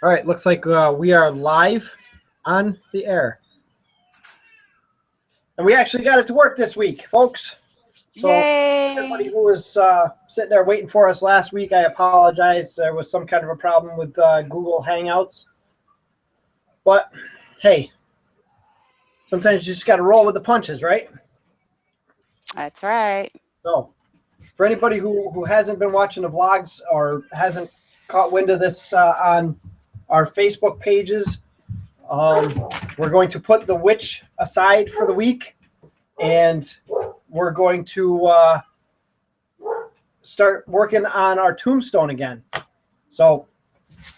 All right, looks like we are live on the air. And we actually got it to work this week, folks. So Yay! everybody who was sitting there waiting for us last week, I apologize. There was some kind of a problem with Google Hangouts. But, hey, sometimes you just got to roll with the punches, right? That's right. So for anybody who hasn't been watching the vlogs or hasn't caught wind of this on our Facebook pages, we're going to put the witch aside for the week, and we're going to start working on our tombstone again. So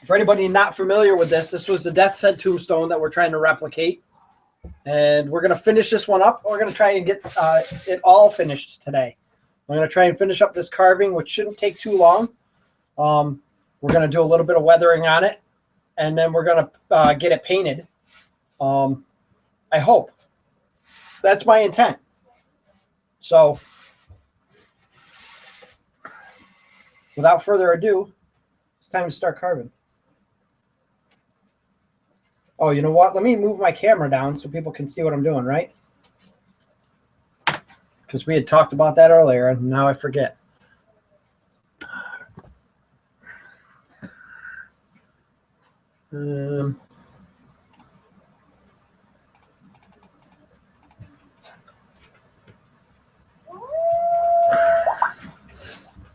for anybody not familiar with this, this was the Death's Head tombstone that we're trying to replicate. And we're going to finish this one up. We're going to try and get it all finished today. I'm going to try and finish up this carving, which shouldn't take too long. We're going to do a little bit of weathering on it, and then we're going to get it painted. I hope. That's my intent. So without further ado, it's time to start carving. Oh, you know what? Let me move my camera down so people can see what I'm doing, right? Because we had talked about that earlier, and now I forget.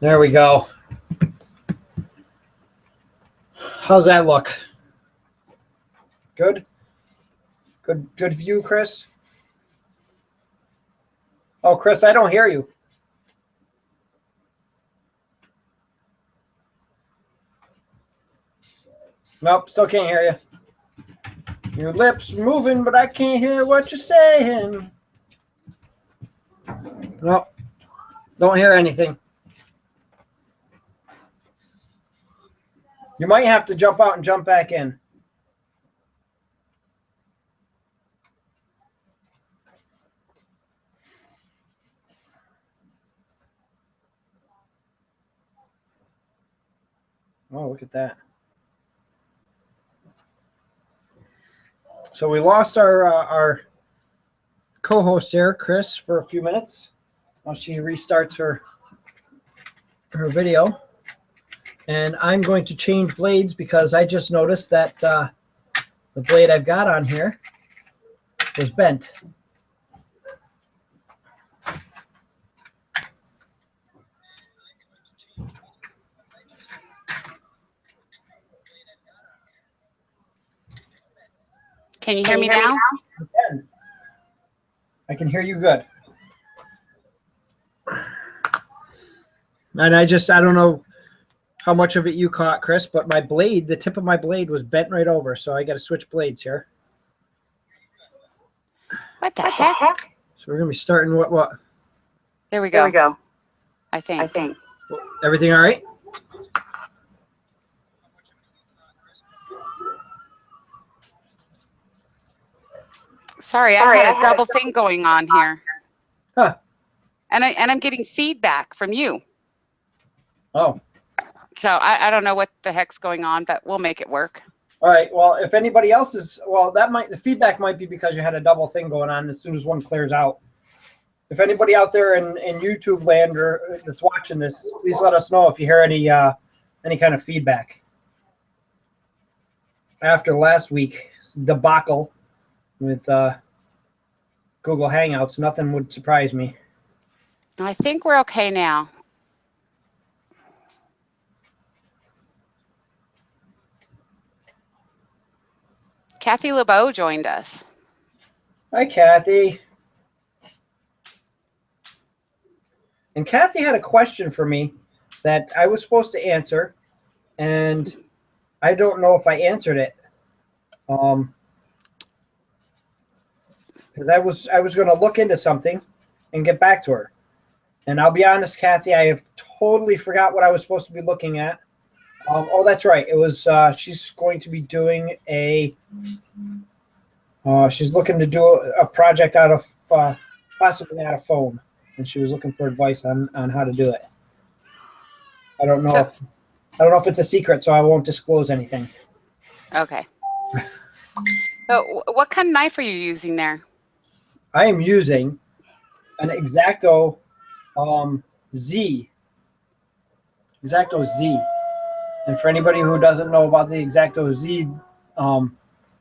There we go. How's that look? Good? Good view, Chris? Oh, Chris, I don't hear you. Nope, still can't hear you. Your lips moving, but I can't hear what you're saying. Nope, don't hear anything. You might have to jump out and jump back in. Oh, look at that. So we lost our co-host there, Chris, for a few minutes while she restarts her video. And I'm going to change blades because I just noticed that the blade I've got on here was bent. Can you hear me now? I can hear you good. And I don't know how much of it you caught, Chris, but my blade, the tip of my blade was bent right over, so I got to switch blades here. What the heck? So we're going to be starting what? There we go. I think. Everything all right? Sorry, I had a double thing going on here. Huh. And I'm getting feedback from you. Oh. So I don't know what the heck's going on, but we'll make it work. All right. Well, if anybody else is, the feedback might be because you had a double thing going on as soon as one clears out. If anybody out there in YouTube land or that's watching this, please let us know if you hear any kind of feedback. After last week's debacle with Google Hangouts, nothing would surprise me. I think we're okay now. Kathy LeBeau joined us. Hi, Kathy. And Kathy had a question for me that I was supposed to answer, and I don't know if I answered it. Because I was going to look into something and get back to her. And I'll be honest, Kathy, I have totally forgot what I was supposed to be looking at. Oh, that's right. It was she's going to be doing she's looking to do a project out of possibly out of foam, and she was looking for advice on how to do it. I don't know if it's a secret, so I won't disclose anything. Okay. So what kind of knife are you using there? I am using an X-Acto Z. X-Acto Z. And for anybody who doesn't know about the X-Acto Z,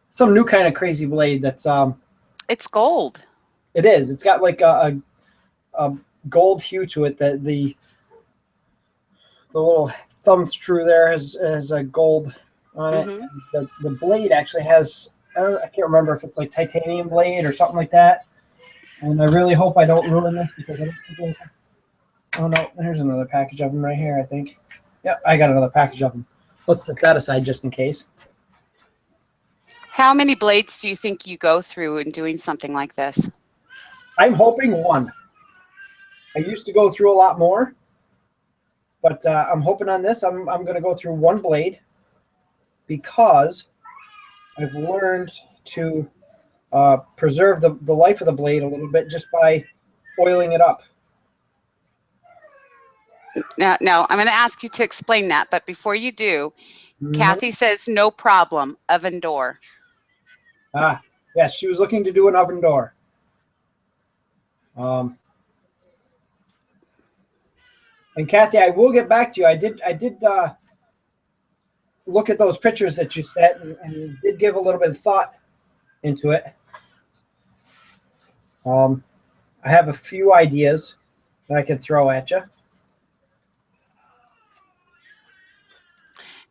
some new kind of crazy blade that's It's gold. it is. It's got like a gold hue to it. That the little thumb screw there has a gold on it. Mm-hmm. The blade actually has, I can't remember if it's like titanium blade or something like that. And I really hope I don't ruin this because I don't think oh no, there's another package of them right here, I think. Yep, I got another package of them. Let's set that aside just in case. How many blades do you think you go through in doing something like this? I'm hoping one. I used to go through a lot more, but I'm hoping on this I'm going to go through one blade because I've learned to preserve the life of the blade a little bit just by oiling it up. Now, I'm going to ask you to explain that, but before you do, Kathy says no problem, oven door. Ah, yes, she was looking to do an oven door. And Kathy, I will get back to you. I did look at those pictures that you sent and did give a little bit of thought into it. I have a few ideas that I can throw at you.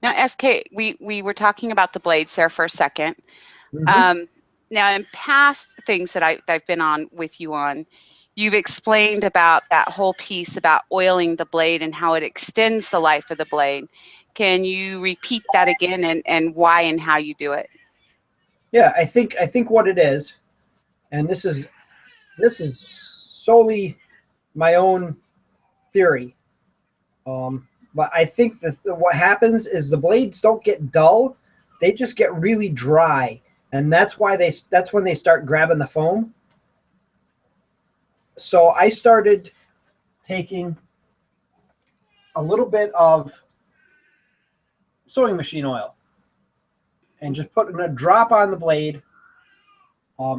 Now, SK, we were talking about the blades there for a second. Now, in past things that I've been on with you on, you've explained about that whole piece about oiling the blade and how it extends the life of the blade. Can you repeat that again and why and how you do it? Yeah, I think what it is, and this is solely my own theory. But I think that what happens is the blades don't get dull; they just get really dry, and that's when they start grabbing the foam. So I started taking a little bit of sewing machine oil and just putting a drop on the blade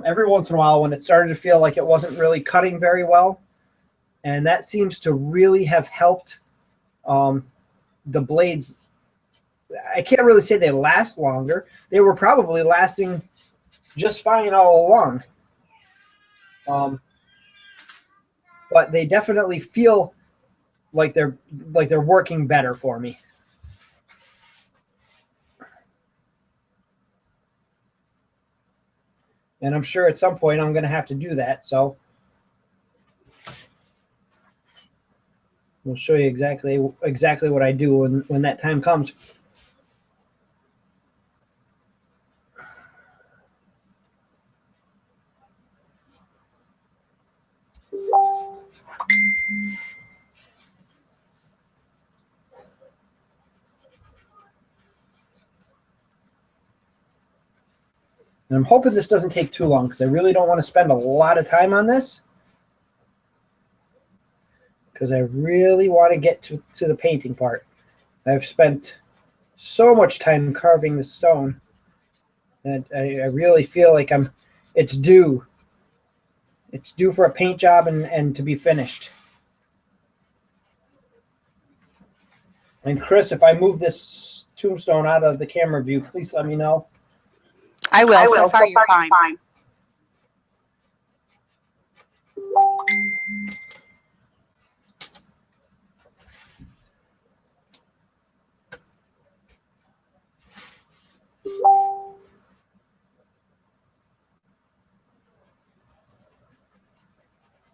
every once in a while when it started to feel like it wasn't really cutting very well. And that seems to really have helped the blades. I can't really say they last longer. They were probably lasting just fine all along. But they definitely feel like they're working better for me. And I'm sure at some point I'm going to have to do that. So we'll show you exactly what I do when that time comes. And I'm hoping this doesn't take too long because I really don't want to spend a lot of time on this because I really want to get to the painting part. I've spent so much time carving the stone that I really feel like it's due. It's due for a paint job and to be finished. And Chris, if I move this tombstone out of the camera view, please let me know. I will. So far, you're fine.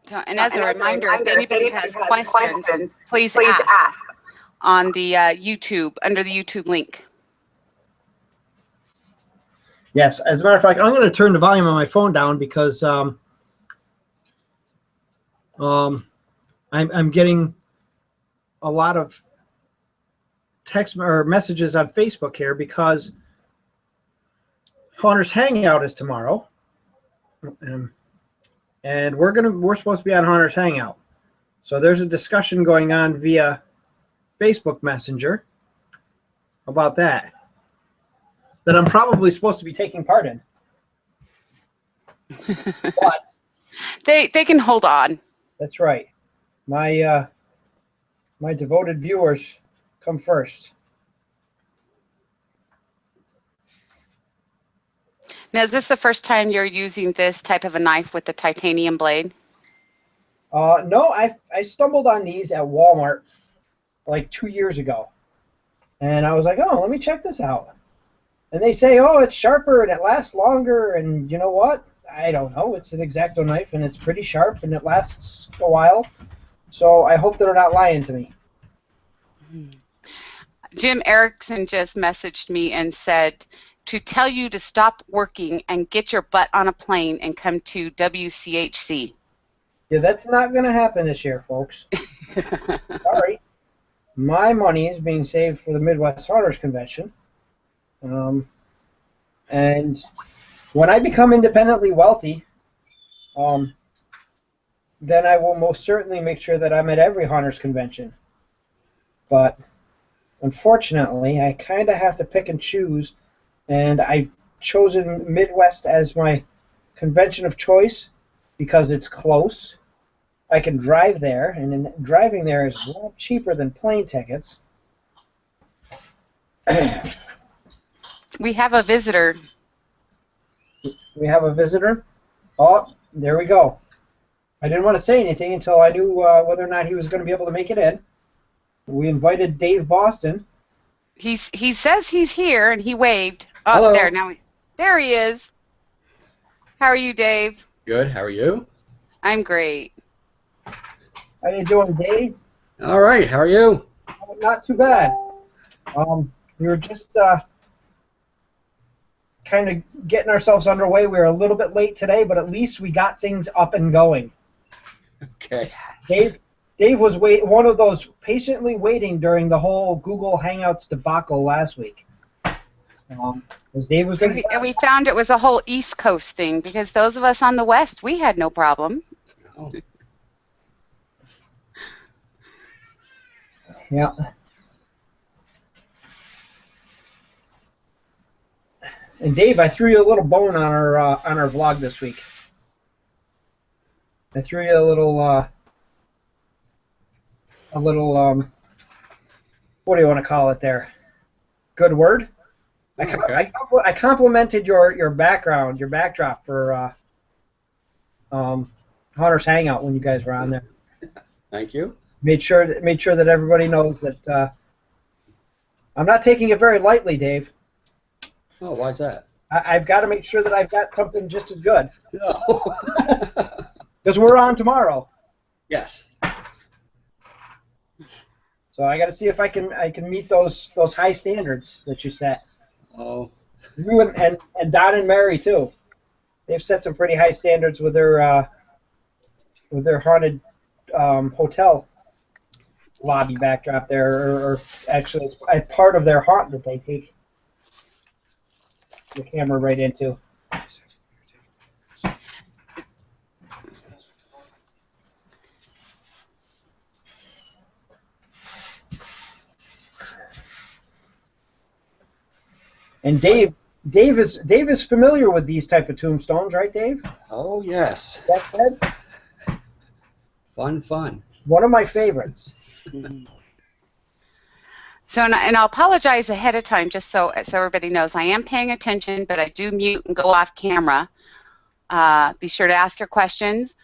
So, and as a reminder, if anybody has questions, please ask on the YouTube, under the YouTube link. Yes, as a matter of fact, I'm going to turn the volume on my phone down because I'm getting a lot of text or messages on Facebook here because Hunter's Hangout is tomorrow, and we're supposed to be on Hunter's Hangout. So there's a discussion going on via Facebook Messenger about that. that I'm probably supposed to be taking part in. But they can hold on. that's right. My my devoted viewers come first. Now, is this the first time you're using this type of a knife with the titanium blade? No, I stumbled on these at Walmart like 2 years ago, and I was like, oh, let me check this out. And they say, oh, it's sharper and it lasts longer, and you know what? I don't know. It's an X-Acto knife, and it's pretty sharp, and it lasts a while. So I hope they're not lying to me. Jim Erickson just messaged me and said to tell you to stop working and get your butt on a plane and come to WCHC. Yeah, that's not going to happen this year, folks. Sorry. My money is being saved for the Midwest Hunters Convention. And when I become independently wealthy, then I will most certainly make sure that I'm at every Hunters Convention. But unfortunately, I kind of have to pick and choose, and I've chosen Midwest as my convention of choice because it's close. I can drive there, and driving there is a lot cheaper than plane tickets. We have a visitor. We have a visitor? Oh, there we go. I didn't want to say anything until I knew whether or not he was going to be able to make it in. We invited Dave Boston. He says he's here, and he waved. Oh, Hello. there now. There he is. How are you, Dave? Good. How are you? I'm great. How you doing, Dave? All right. How are you? Not too bad. We were just kind of getting ourselves underway. We were a little bit late today, but at least we got things up and going. Okay. Dave was one of those patiently waiting during the whole Google Hangouts debacle last week. Because Dave was going And we found it was a whole East Coast thing because those of us on the West, we had no problem. Oh. Yeah. And Dave, I threw you a little bone on our vlog this week. I threw you a little what do you want to call it there? Good word. Okay. I complimented your background, your backdrop for Hunter's Hangout when you guys were on there. Thank you. Made sure that everybody knows that I'm not taking it very lightly, Dave. Oh, why is that? I've got to make sure that I've got something just as good. No. Because we're on tomorrow. Yes. So I got to see if I can meet those high standards that you set. Oh. You and Don and Mary too. They've set some pretty high standards with their haunted hotel lobby backdrop there, or actually it's part of their haunt that they take the camera right into. And Dave is familiar with these type of tombstones, right, Dave? Oh, yes. That said, Fun. one of my favorites. So, and I'll apologize ahead of time just so everybody knows I am paying attention, but I do mute and go off camera. Be sure to ask your questions.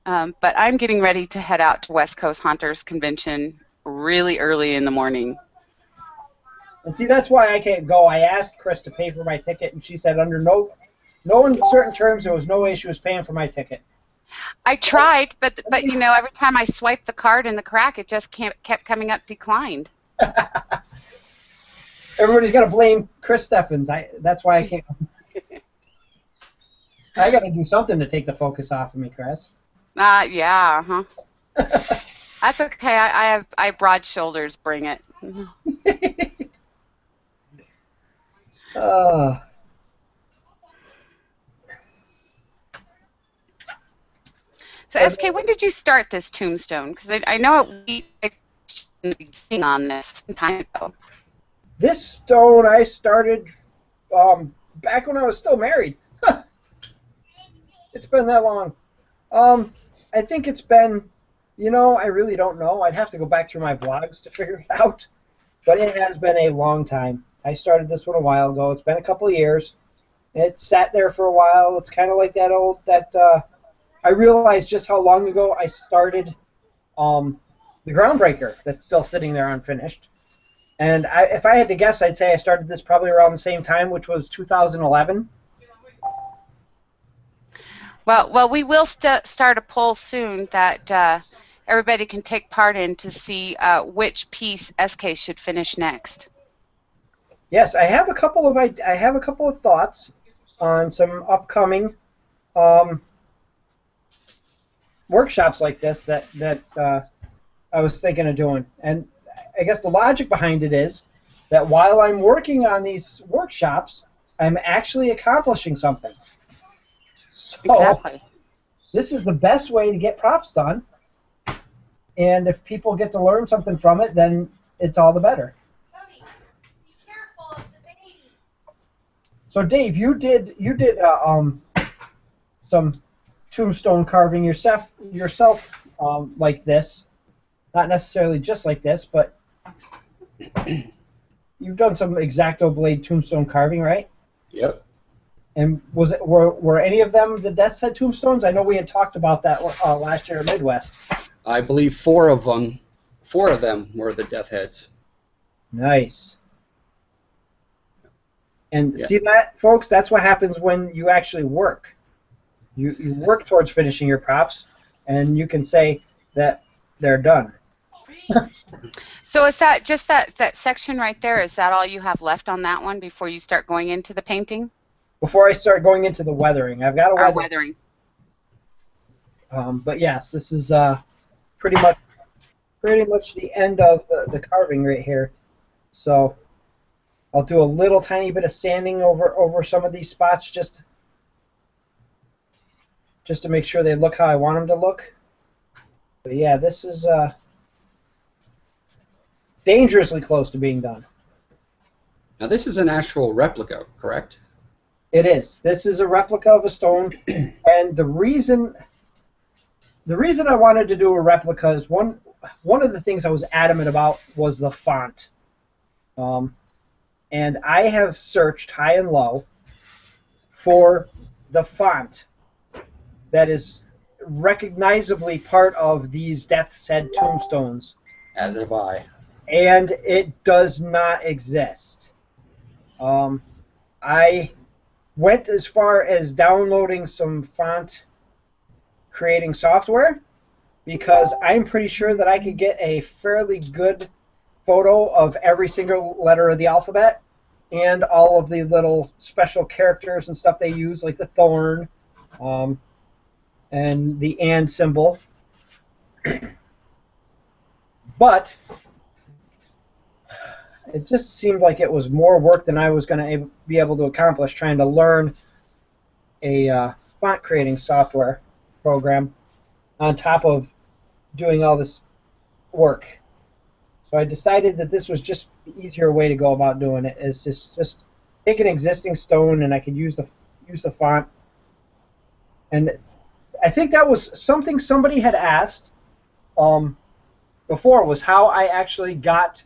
But I'm getting ready to head out to West Coast Hunters Convention really early in the morning. And see, that's why I can't go. I asked Chris to pay for my ticket, and she said under no uncertain terms there was no way she was paying for my ticket. I tried, but you know, every time I swiped the card in the crack, it just kept coming up declined. Everybody's got to blame Chris Steffens. That's why I can't. I got to do something to take the focus off of me, Chris. Yeah, huh? That's okay. I have broad shoulders. Bring it. So, SK, when did you start this tombstone? Because I know we beginning on this some time ago. This stone I started back when I was still married. It's been that long. I think it's been, I really don't know. I'd have to go back through my blogs to figure it out. But it has been a long time. I started this one a while ago. It's been a couple of years. It sat there for a while. It's kind of like I realized just how long ago I started the Groundbreaker that's still sitting there unfinished. And if I had to guess, I'd say I started this probably around the same time, which was 2011. Well, we will start a poll soon that everybody can take part in to see which piece SK should finish next. Yes, I have a couple of thoughts on some upcoming workshops like this that I was thinking of doing. And I guess the logic behind it is that while I'm working on these workshops, I'm actually accomplishing something. So Exactly. this is the best way to get props done. And if people get to learn something from it, then it's all the better. So Dave, you did some tombstone carving yourself like this, not necessarily just like this, but you've done some X-Acto blade tombstone carving, right? Yep. And were any of them the Death's Head tombstones? I know we had talked about that last year at Midwest. I believe four of them were the death heads. Nice. And Yeah. see that, folks? That's what happens when you actually work. You work towards finishing your props, and you can say that they're done. So is that just that section right there? Is that all you have left on that one before you start going into the painting? Before I start going into the weathering, I've got a Or weathering. weathering. But yes, this is pretty much the end of the carving right here. So I'll do a little tiny bit of sanding over some of these spots just to make sure they look how I want them to look. But yeah, this is dangerously close to being done. Now this is an actual replica, correct? It is. This is a replica of a stone, and the reason I wanted to do a replica is one of the things I was adamant about was the font. And I have searched high and low for the font that is recognizably part of these Death's Head tombstones. As have I. And it does not exist. I went as far as downloading some font creating software because I'm pretty sure that I could get a fairly good photo of every single letter of the alphabet and all of the little special characters and stuff they use, like the thorn and the and symbol. But it just seemed like it was more work than I was going to be able to accomplish trying to learn a font creating software program on top of doing all this work. So I decided that this was just the easier way to go about doing it. Is just take an existing stone and I could use the font. And I think that was something somebody had asked before, was how I actually got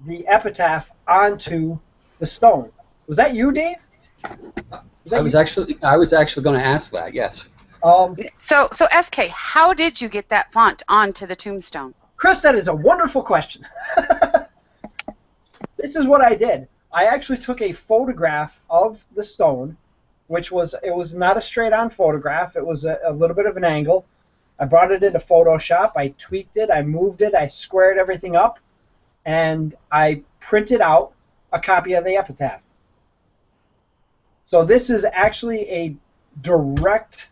the epitaph onto the stone. Was that you, Dave? I was actually going to ask that. Yes. So SK, how did you get that font onto the tombstone? Chris, that is a wonderful question. This is what I did. I actually took a photograph of the stone, it was not a straight-on photograph. It was a little bit of an angle. I brought it into Photoshop. I tweaked it. I moved it. I squared everything up. And I printed out a copy of the epitaph. So this is actually a direct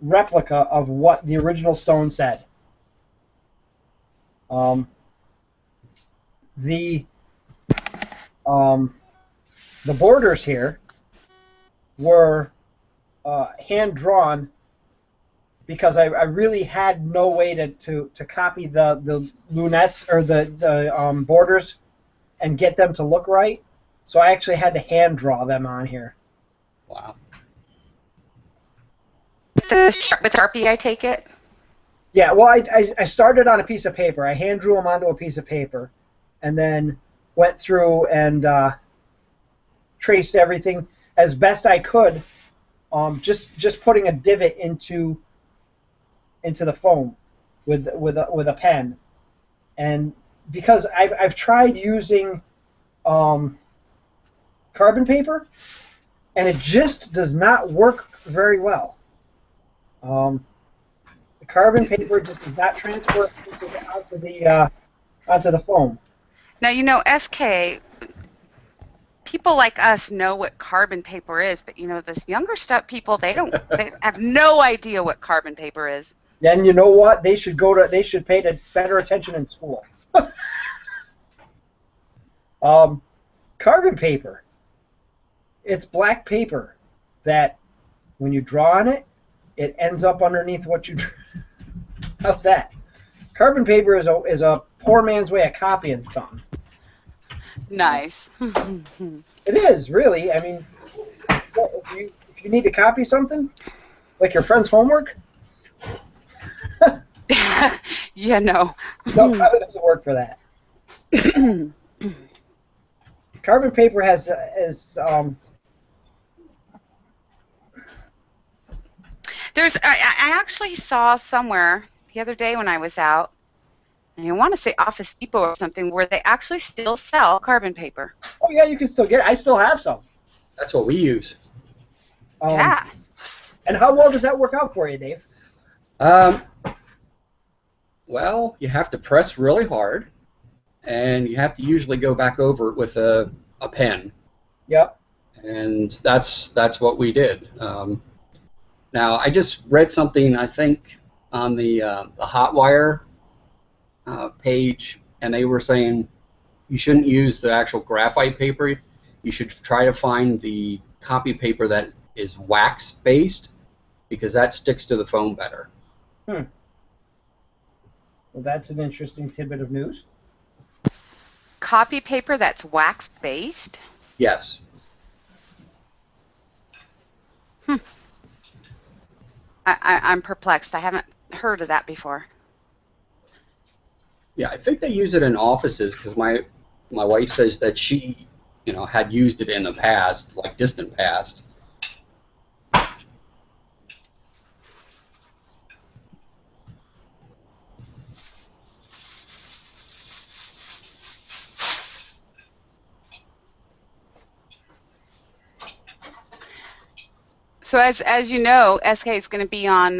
replica of what the original stone said. The borders here were hand-drawn because I really had no way to copy the lunettes or the borders and get them to look right. So I actually had to hand draw them on here. Wow. With Sharpie, I take it? Yeah, well, I started on a piece of paper. I hand drew them onto a piece of paper, and then went through and traced everything as best I could. Just putting a divot into the foam with a pen, and because I've tried using carbon paper, and it just does not work very well. The carbon paper just does not transfer onto the foam. Now, you know, SK, people like us know what carbon paper is, but you know, this younger stuff people, they have no idea what carbon paper is. Then you know what? They should pay better attention in school. Carbon paper. It's black paper that when you draw on it, it ends up underneath what you. How's that? Carbon paper is a poor man's way of copying something. Nice. It is, really. I mean, if you need to copy something, like your friend's homework. Yeah, no. No, carbon doesn't work for that. Carbon paper has I actually saw somewhere the other day when I was out, and I want to say Office Depot or something, where they actually still sell carbon paper. Oh yeah, you can still get it. I still have some. That's what we use. Yeah. And how well does that work out for you, Dave? Well, you have to press really hard, and you have to usually go back over it with a pen. Yep. And that's what we did. Now, I just read something, I think, on the Hotwire page, and they were saying you shouldn't use the actual graphite paper. You should try to find the copy paper that is wax-based, because that sticks to the foam better. Well, that's an interesting tidbit of news. Copy paper that's wax-based? Yes. I'm perplexed. I haven't heard of that before. Yeah, I think they use it in offices because my wife says that she, had used it in the past, like distant past. So as you know, SK is going to be on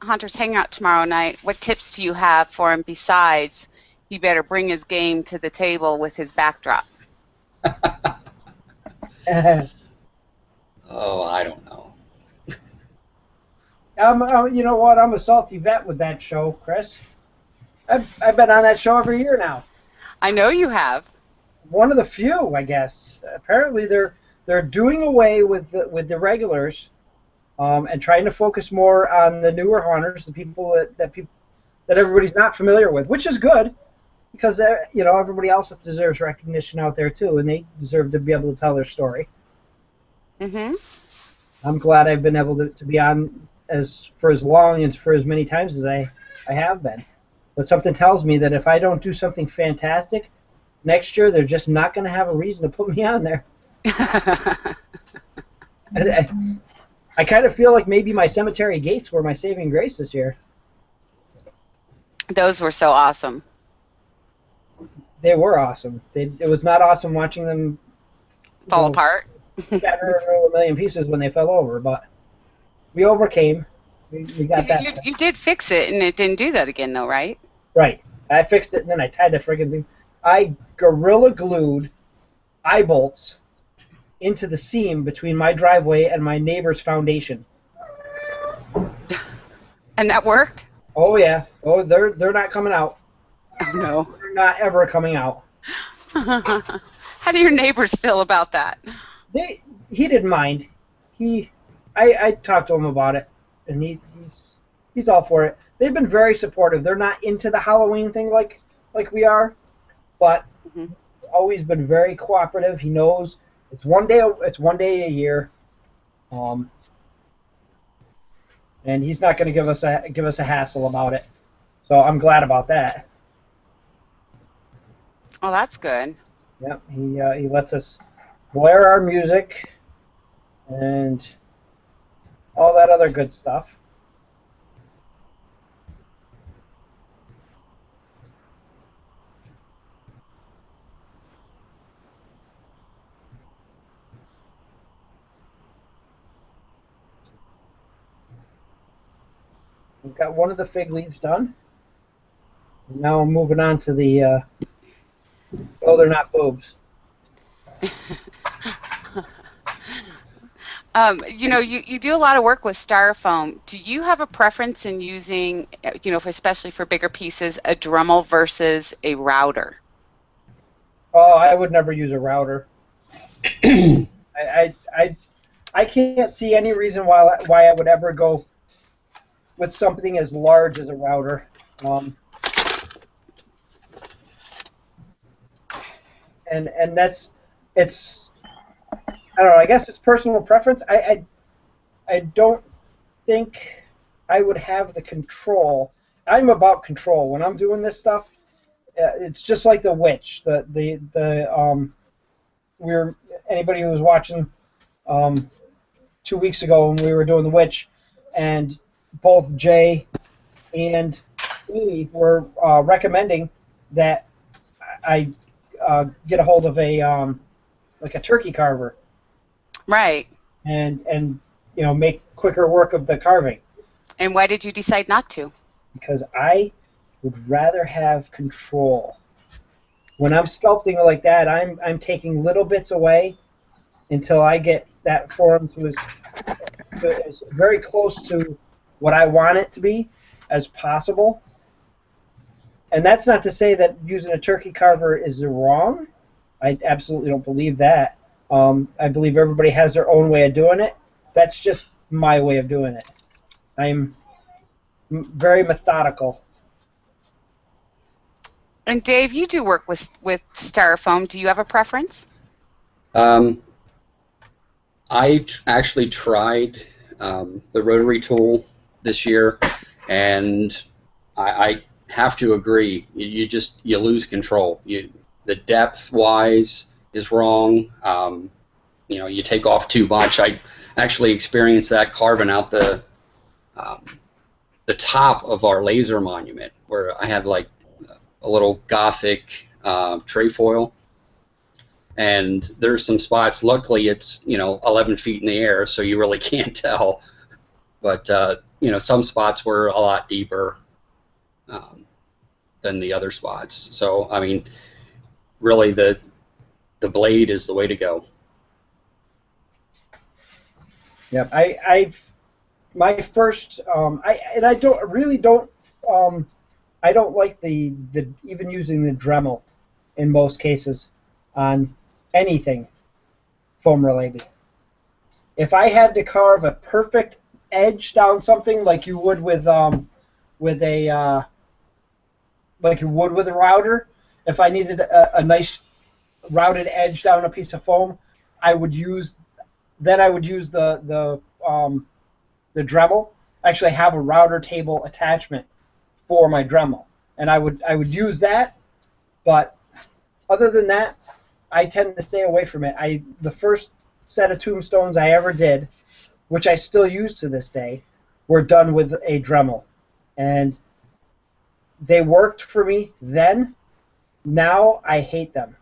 Hunter's Hangout tomorrow night. What tips do you have for him besides he better bring his game to the table with his backdrop? Oh, I don't know. You know what? I'm a salty vet with that show, Chris. I've been on that show every year now. I know you have. One of the few, I guess. Apparently, they're doing away with the regulars, and trying to focus more on the newer hunters, the people that everybody's not familiar with, which is good, because everybody else deserves recognition out there too, and they deserve to be able to tell their story. Mm-hmm. I'm glad I've been able to be on for as long and for as many times as I have been. But something tells me that if I don't do something fantastic next year, they're just not going to have a reason to put me on there. I kind of feel like maybe my Cemetery Gates were my saving grace this year. Those were so awesome. They were awesome. It was not awesome watching them fall apart. Shatter into a million pieces when they fell over, but we overcame. We got that. You did fix it, and it didn't do that again, though, right? Right. I fixed it, and then I tied the friggin' thing. I Gorilla glued eye bolts into the seam between my driveway and my neighbor's foundation. And that worked? Oh yeah. Oh, they're not coming out. Oh no. They're not ever coming out. How do your neighbors feel about that? He didn't mind. I talked to him about it, and he's all for it. They've been very supportive. They're not into the Halloween thing like we are, but always been very cooperative. He knows it's one day. It's one day a year, and he's not going to give us a hassle about it. So I'm glad about that. Oh, that's good. Yep, he lets us blare our music and all that other good stuff. We've got one of the fig leaves done. Now I'm moving on to the, oh, they're not boobs. You do a lot of work with styrofoam. Do you have a preference in using, especially for bigger pieces, a Dremel versus a router? Oh, I would never use a router. I can't see any reason why I would ever go with something as large as a router. And it's I don't know. I guess it's personal preference. I don't think I would have the control. I'm about control when I'm doing this stuff. It's just like the witch. Anybody who was watching 2 weeks ago when we were doing the witch, and both Jay and Amy were recommending that I get a hold of a like a turkey carver. Right. And make quicker work of the carving. And why did you decide not to? Because I would rather have control. When I'm sculpting like that, I'm taking little bits away until I get that form to as very close to what I want it to be as possible. And that's not to say that using a turkey carver is wrong. I absolutely don't believe that. I believe everybody has their own way of doing it. That's just my way of doing it. I'm very methodical. And Dave, you do work with styrofoam. Do you have a preference? I actually tried the rotary tool this year, and I have to agree. You lose control. The depth wise is wrong. You take off too much. I actually experienced that carving out the top of our laser monument, where I had like a little Gothic trefoil, and there's some spots. Luckily, it's 11 feet in the air, so you really can't tell. But some spots were a lot deeper than the other spots. So I mean, really, the blade is the way to go. Yep, my first I don't like the even using the Dremel in most cases on anything foam related. If I had to carve a perfect edge down something like you would with a router, if I needed a nice routed edge down a piece of foam, I would use the Dremel. I actually have a router table attachment for my Dremel, and I would use that. But other than that, I tend to stay away from it. The first set of tombstones I ever did, which I still use to this day, were done with a Dremel, and they worked for me then. Now I hate them.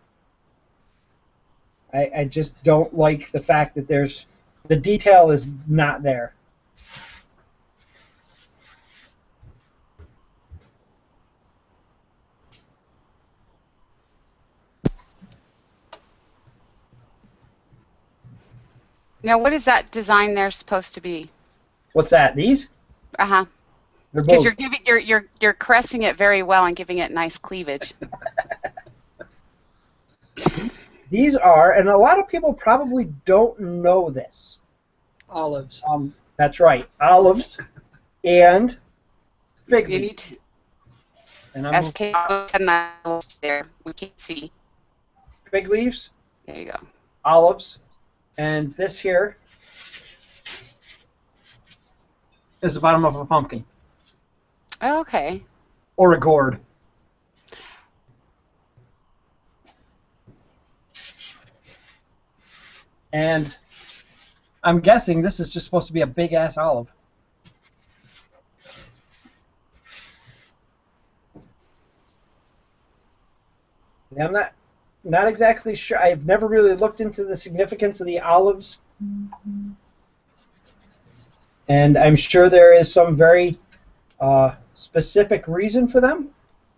I just don't like the fact that the detail is not there. Now, what is that design there supposed to be? What's that? These? Uh-huh. Because you're caressing it very well and giving it nice cleavage. These are, and a lot of people probably don't know this. Olives. That's right, olives and fig leaf. You need And I'm SK there. We can't see. fig leaves, There you go. olives, and this here is the bottom of a pumpkin Okay. or a gourd. And I'm guessing this is just supposed to be a big ass olive. I'm not exactly sure. I've never really looked into the significance of the olives, and I'm sure there is some very specific reason for them,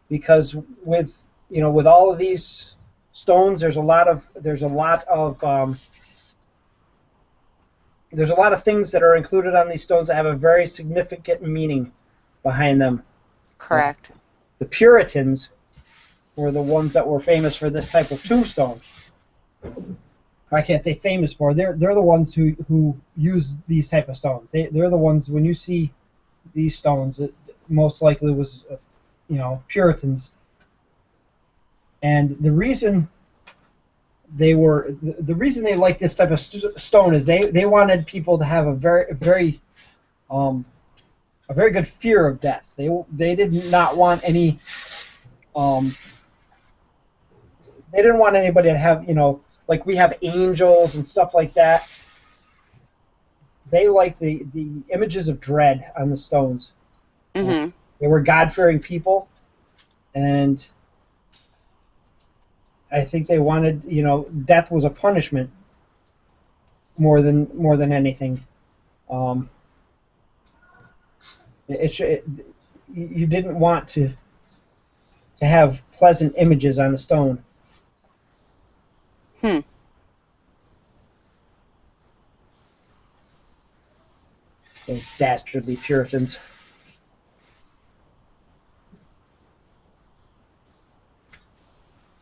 because with with all of these stones, there's a lot of things that are included on these stones that have a very significant meaning behind them. Correct. The Puritans were the ones that were famous for this type of tombstone. I can't say famous for. They're the ones who use these type of stones. They're the ones, when you see these stones, it most likely was Puritans. And the reason they liked this type of stone is they wanted people to have a very good fear of death. They did not want any they didn't want anybody to have, like we have angels and stuff like that. They like the images of dread on the stones. Mm-hmm. They were God-fearing people, and I think they wanted, death was a punishment more than anything. You didn't want to have pleasant images on the stone. Hmm. Those dastardly Puritans.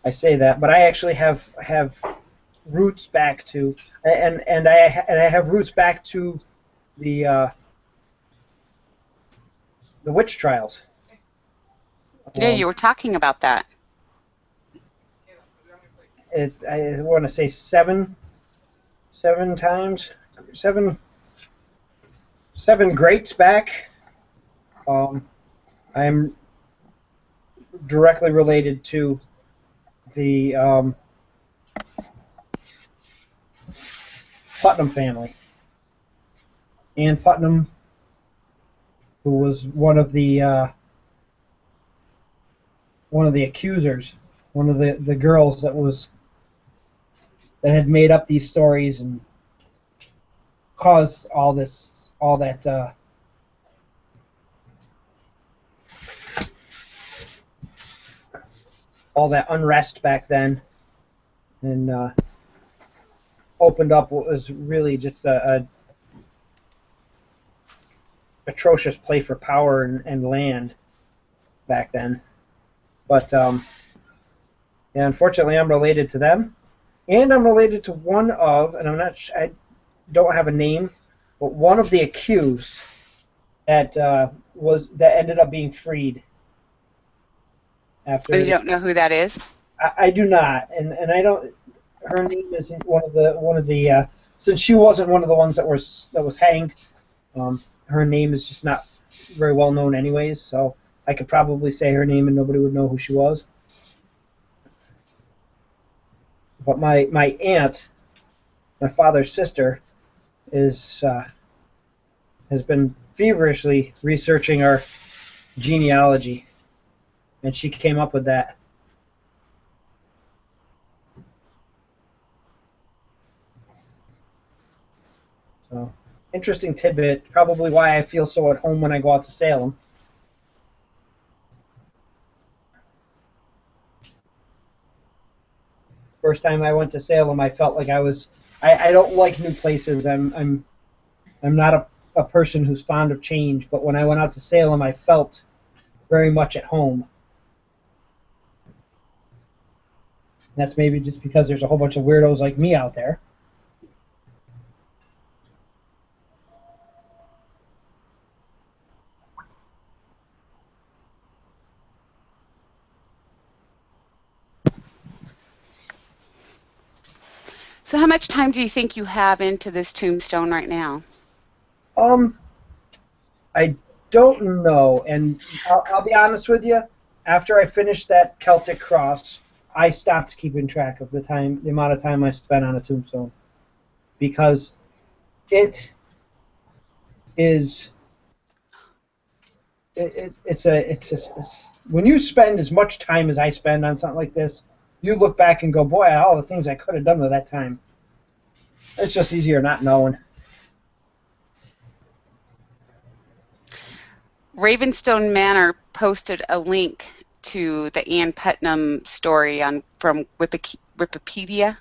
I say that, but I actually have roots back to, and I have roots back to the witch trials. Yeah, you were talking about that. I want to say seven greats back. I'm directly related to the Putnam family. Anne Putnam, who was one of the accusers, one of the girls that had made up these stories and caused all that unrest back then, and opened up what was really just a atrocious play for power and land back then. But yeah, unfortunately, I'm related to them, and I'm related to one of, and I don't have a name, but one of the accused that ended up being freed after. You don't know who that is? I do not, and I don't. Her name isn't one of the since she wasn't one of the ones that was hanged. Her name is just not very well known, anyways. So I could probably say her name and nobody would know who she was. But my aunt, my father's sister, has been feverishly researching our genealogy, and she came up with that. So, interesting tidbit. Probably why I feel so at home when I go out to Salem. First time I went to Salem, I felt like I was. I don't like new places. I'm not a person who's fond of change. But when I went out to Salem, I felt very much at home. That's maybe just because there's a whole bunch of weirdos like me out there. So how much time do you think you have into this tombstone right now? I don't know, and I'll be honest with you. After I finished that Celtic cross, I stopped keeping track of the amount of time I spent on a tombstone, because it is when you spend as much time as I spend on something like this, you look back and go, boy, all the things I could have done with that time. It's just easier not knowing. Ravenstone Manor posted a link to the Ann Putnam story from Wikipedia.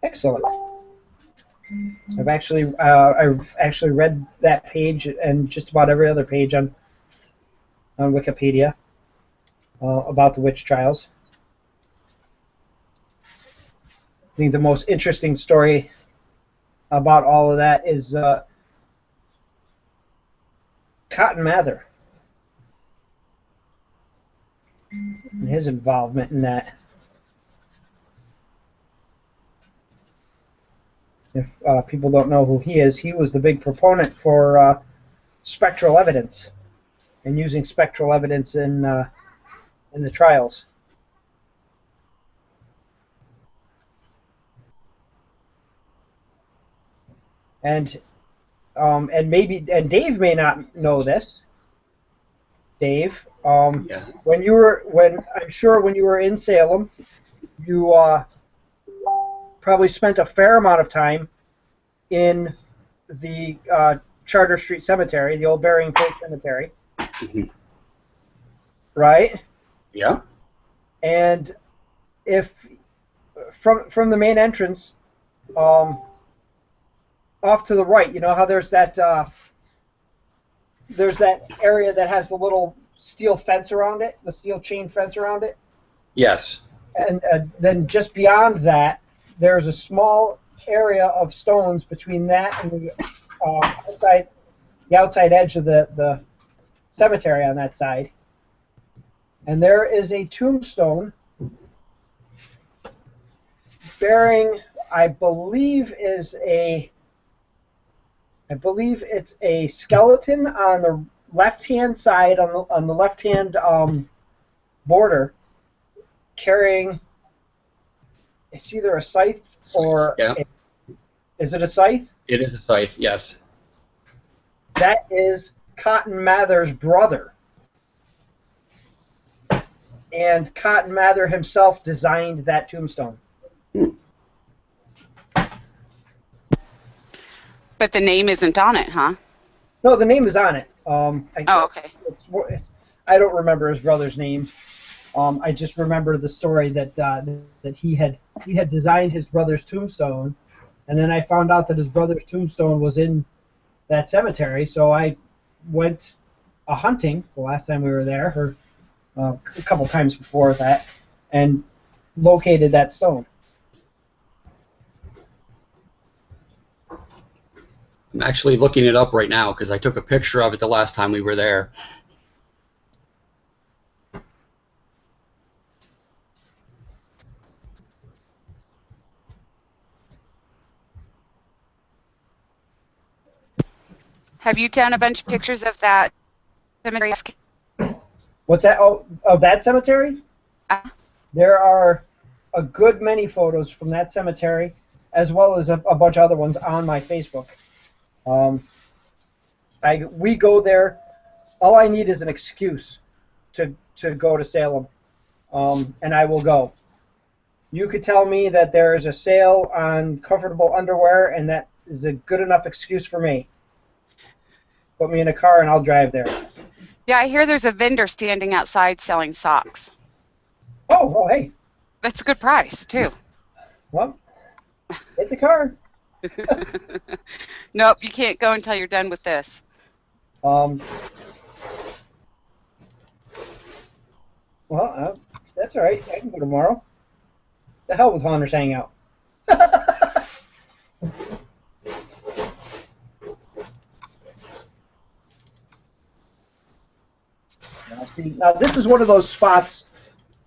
Excellent. I've actually read that page and just about every other page on Wikipedia about the witch trials. I think the most interesting story about all of that is Cotton Mather and his involvement in that. If people don't know who he is, he was the big proponent for spectral evidence and using spectral evidence in the trials. And Dave may not know this. Dave, Yeah. when you were in Salem, you probably spent a fair amount of time in the Charter Street Cemetery, the old Burying Place Cemetery, right? Yeah. And if from the main entrance, off to the right, you know how there's that area that has the little steel fence around it, the steel chain fence around it? Yes. And then just beyond that, there's a small area of stones between that and the outside edge of the cemetery on that side. And there is a tombstone bearing, I believe it's a skeleton on the left-hand side, on the left-hand border, carrying, it's either a scythe or is it a scythe? It is a scythe, yes. That is Cotton Mather's brother. And Cotton Mather himself designed that tombstone. But the name isn't on it, huh? No, the name is on it. Okay. I don't remember his brother's name. I just remember the story that he had designed his brother's tombstone, and then I found out that his brother's tombstone was in that cemetery. So I went hunting the last time we were there, or a couple times before that, and located that stone. I'm actually looking it up right now because I took a picture of it the last time we were there. Have you done a bunch of pictures of that cemetery? What's that? Oh, of that cemetery? There are a good many photos from that cemetery, as well as a bunch of other ones on my Facebook. We go there. All I need is an excuse to go to Salem, and I will go. You could tell me that there is a sale on comfortable underwear, and that is a good enough excuse for me. Put me in a car, and I'll drive there. Yeah, I hear there's a vendor standing outside selling socks. Oh, hey. That's a good price, too. Well, hit the car. Nope, you can't go until you're done with this. Well, that's all right. I can go tomorrow. The hell with Haunters Hangout. Now, this is one of those spots,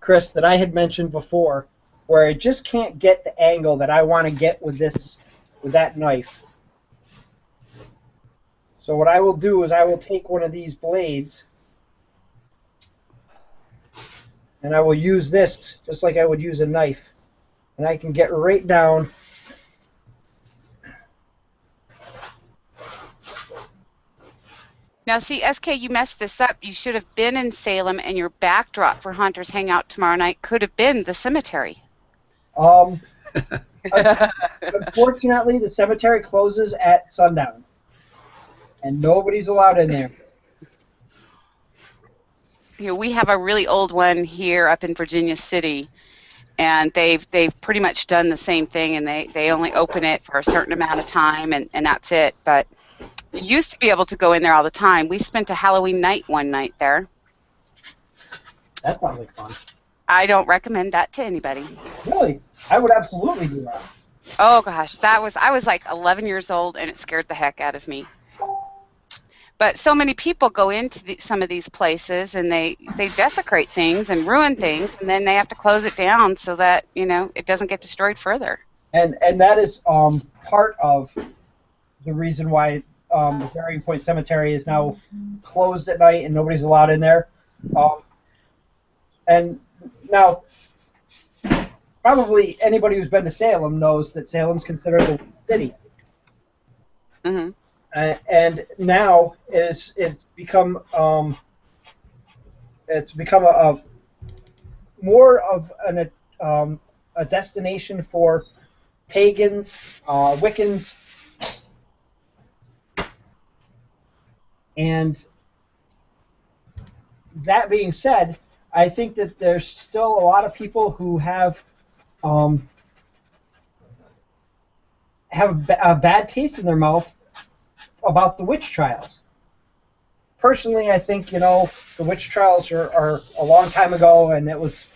Chris, that I had mentioned before where I just can't get the angle that I want to get with that knife. So what I will do is I will take one of these blades and I will use this just like I would use a knife. And I can get right down. Now, see, SK, you messed this up. You should have been in Salem, and your backdrop for Hunters Hangout tomorrow night could have been the cemetery. Unfortunately, the cemetery closes at sundown, and nobody's allowed in there. You know, we have a really old one here up in Virginia City, and they've pretty much done the same thing, and they only open it for a certain amount of time, and that's it. But you used to be able to go in there all the time. We spent a Halloween night one night there. That sounds like fun. I don't recommend that to anybody. Really? I would absolutely do that. Oh gosh, I was like 11 years old, and it scared the heck out of me. But so many people go into some of these places, and they desecrate things and ruin things, and then they have to close it down so that, you know, it doesn't get destroyed further. And that is part of the reason why the Burying Point Cemetery is now closed at night and nobody's allowed in there. And now, probably anybody who's been to Salem knows that Salem's considered a city. Mm-hmm. And now it's become a more of a destination for pagans, Wiccans, and that being said, I think that there's still a lot of people who have a bad taste in their mouth about the witch trials. Personally, I think, you know, the witch trials are a long time ago, and it was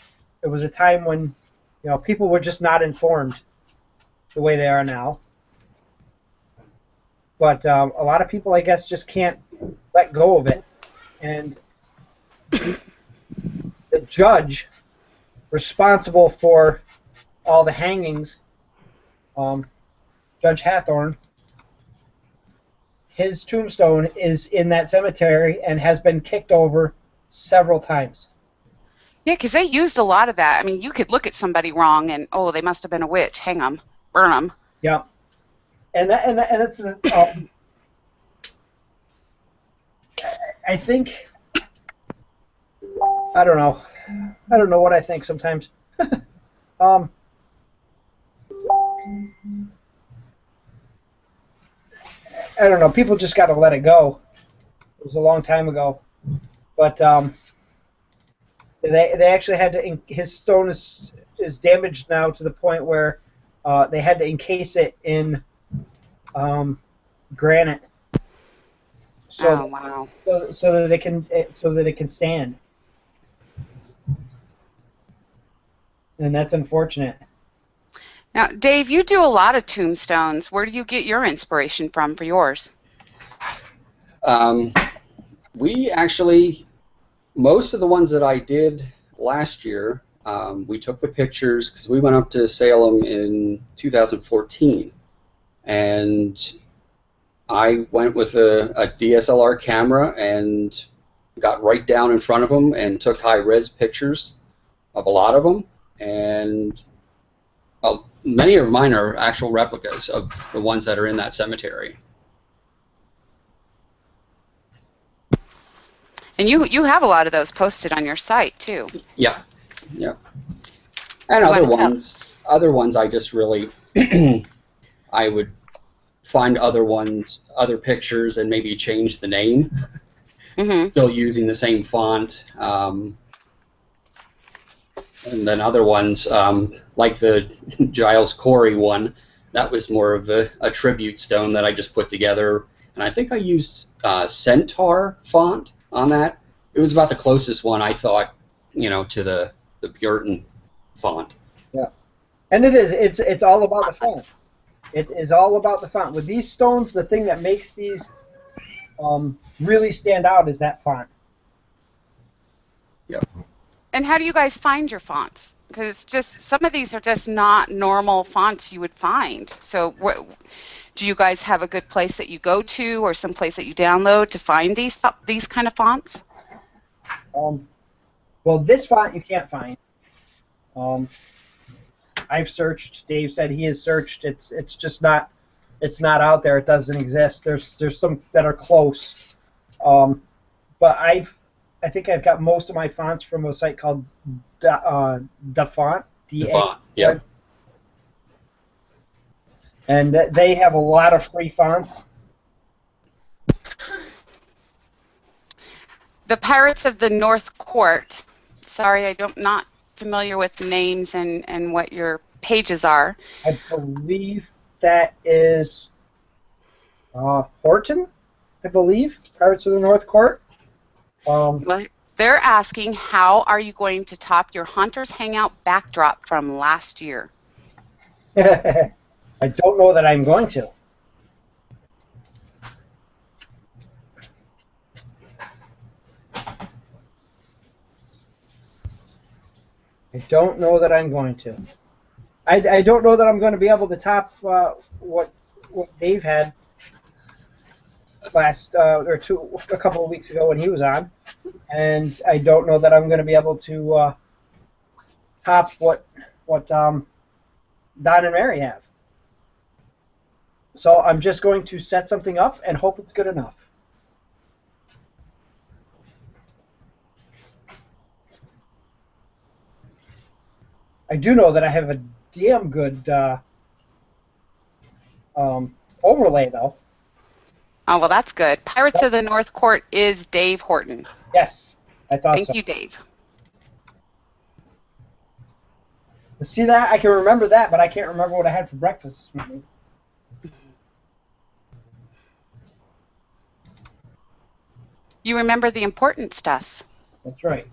a time when, you know, people were just not informed the way they are now. But a lot of people, I guess, just can't let go of it. And the judge responsible for all the hangings, Judge Hathorne, his tombstone is in that cemetery and has been kicked over several times. Yeah, because they used a lot of that. I mean, you could look at somebody wrong and, oh, they must have been a witch. Hang them, burn them. Yeah, and it's I think, I don't know what I think sometimes. I don't know. People just got to let it go. It was a long time ago, but they actually had to. His stone is damaged now to the point where they had to encase it in granite. So, oh wow! So that it can stand, and that's unfortunate. Now, Dave, you do a lot of tombstones. Where do you get your inspiration from for yours? We actually, most of the ones that I did last year, we took the pictures because we went up to Salem in 2014, and I went with a DSLR camera and got right down in front of them and took high-res pictures of a lot of them, and many of mine are actual replicas of the ones that are in that cemetery. And you have a lot of those posted on your site too. Yeah, yeah. And other ones I just really, I would find other pictures and maybe change the name. Mm-hmm. Still using the same font. And then other ones, like the Giles Corey one, that was more of a tribute stone that I just put together. And I think I used Centaur font on that. It was about the closest one I thought, you know, to the Puritan font. Yeah, and it's all about the font. It is all about the font. With these stones, the thing that makes these really stand out is that font. Yep. And how do you guys find your fonts? Because it's just, some of these are just not normal fonts you would find. So do you guys have a good place that you go to, or some place that you download to find these kind of fonts? Well, this font you can't find. I've searched. Dave said he has searched. It's just not. It's not out there. It doesn't exist. There's some that are close. But I think I've got most of my fonts from a site called Dafont. Dafont, yeah. And they have a lot of free fonts. The Pirates of the North Court. Sorry, I'm not familiar with names and what your pages are. I believe that is Horton, I believe, Pirates of the North Court. Well, they're asking, how are you going to top your Hunters Hangout backdrop from last year? I don't know that I'm going to. I don't know that I'm going to. I don't know that I'm going to be able to top what Dave had last a couple of weeks ago when he was on, and I don't know that I'm going to be able to top what Don and Mary have. So I'm just going to set something up and hope it's good enough. I do know that I have a damn good overlay, though. Oh, well, that's good. Pirates of the North Court is Dave Horton. Yes, I thought so. Thank you, Dave. See that? I can remember that, but I can't remember what I had for breakfast this morning. You remember the important stuff. That's right.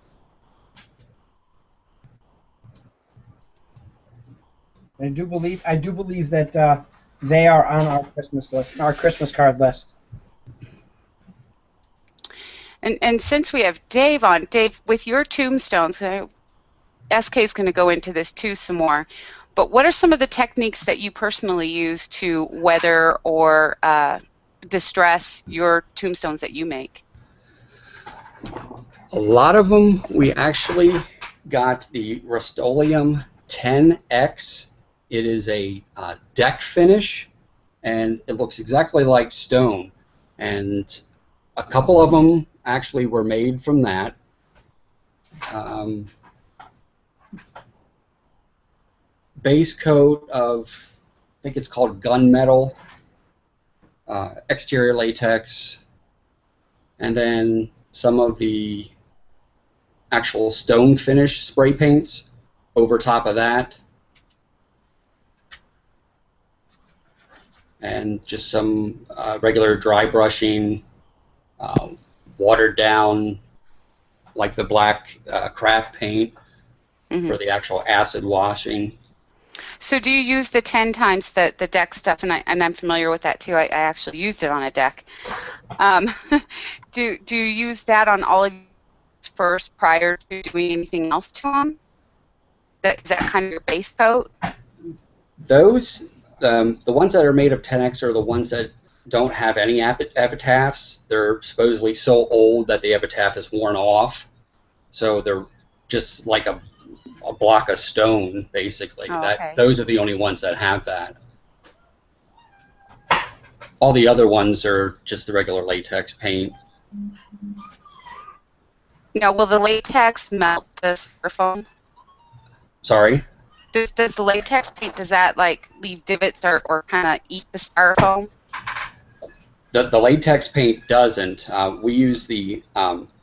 I do believe that they are on our Christmas list, our Christmas card list. And since we have Dave on, Dave, with your tombstones, SK is going to go into this too some more, but what are some of the techniques that you personally use to weather or distress your tombstones that you make? A lot of them, we actually got the Rust-Oleum 10X. It is a deck finish, and it looks exactly like stone. And a couple of them actually were made from that. Base coat of, I think it's called gunmetal, exterior latex, and then some of the actual stone finish spray paints over top of that, and just some regular dry brushing, watered down, like the black craft paint for the actual acid washing. So do you use the 10 times the deck stuff? And I'm familiar with that too. I actually used it on a deck. Do you use that on all of yours first prior to doing anything else to them? Is that kind of your base coat? Those, the ones that are made of 10X are the ones that don't have any epitaphs. They're supposedly so old that the epitaph is worn off. So they're just like a block of stone, basically. Oh, okay. Those are the only ones that have that. All the other ones are just the regular latex paint. Now, will the latex melt the styrofoam? Sorry? Does the latex paint, does that like leave divots or kind of eat the styrofoam? The latex paint doesn't. We use the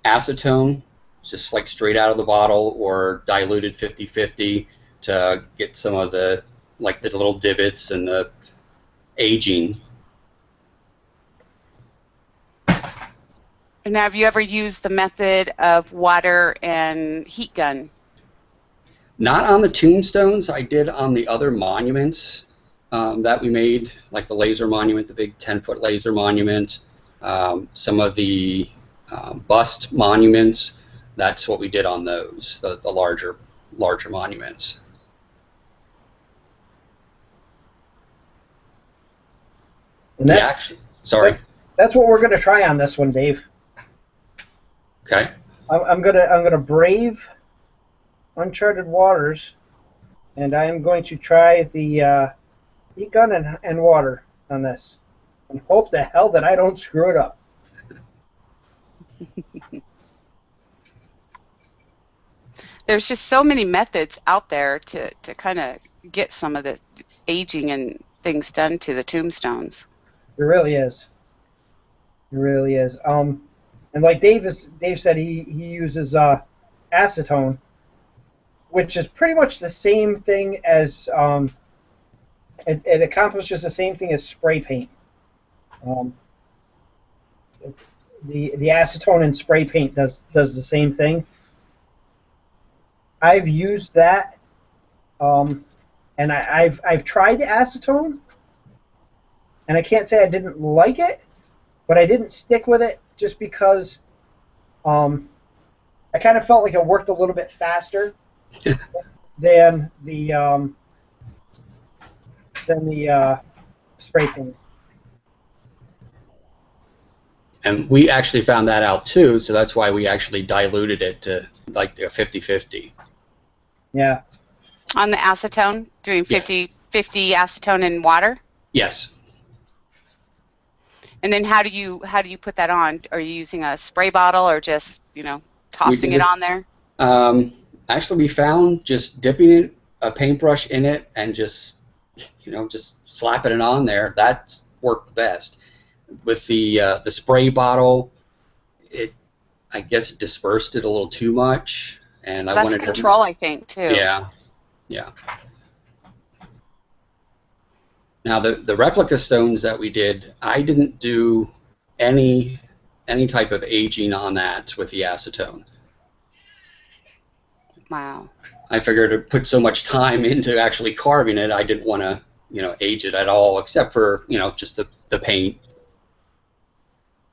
acetone, just like straight out of the bottle, or diluted 50-50 to get some of the little divots and the aging. And have you ever used the method of water and heat gun? Not on the tombstones. I did on the other monuments that we made, like the laser monument, the big 10-foot laser monument, some of the bust monuments. That's what we did on those, the larger larger monuments. And sorry. That's what we're going to try on this one, Dave. Okay. I'm gonna brave uncharted waters, and I am going to try the heat gun and water on this, and hope to hell that I don't screw it up. There's just so many methods out there to kind of get some of the aging and things done to the tombstones. It really is. It really is. And like Dave said, he uses acetone, which is pretty much the same thing as it accomplishes the same thing as spray paint. The acetone in spray paint does the same thing. I've used that, and I've tried the acetone, and I can't say I didn't like it, but I didn't stick with it just because I kind of felt like it worked a little bit faster than the spray paint. And we actually found that out too, so that's why we actually diluted it to like a 50-50. Yeah. On the acetone, doing 50 acetone and water? Yes. And then how do you put that on? Are you using a spray bottle or just, tossing it on there? Actually, we found just dipping a paintbrush in it and just slapping it on there. That worked best. With the spray bottle, I guess it dispersed it a little too much, and I wanted control, I think, too. Yeah. Now the replica stones that we did, I didn't do any type of aging on that with the acetone. Wow. I figured to put so much time into actually carving it, I didn't want to age it at all, except for just the paint.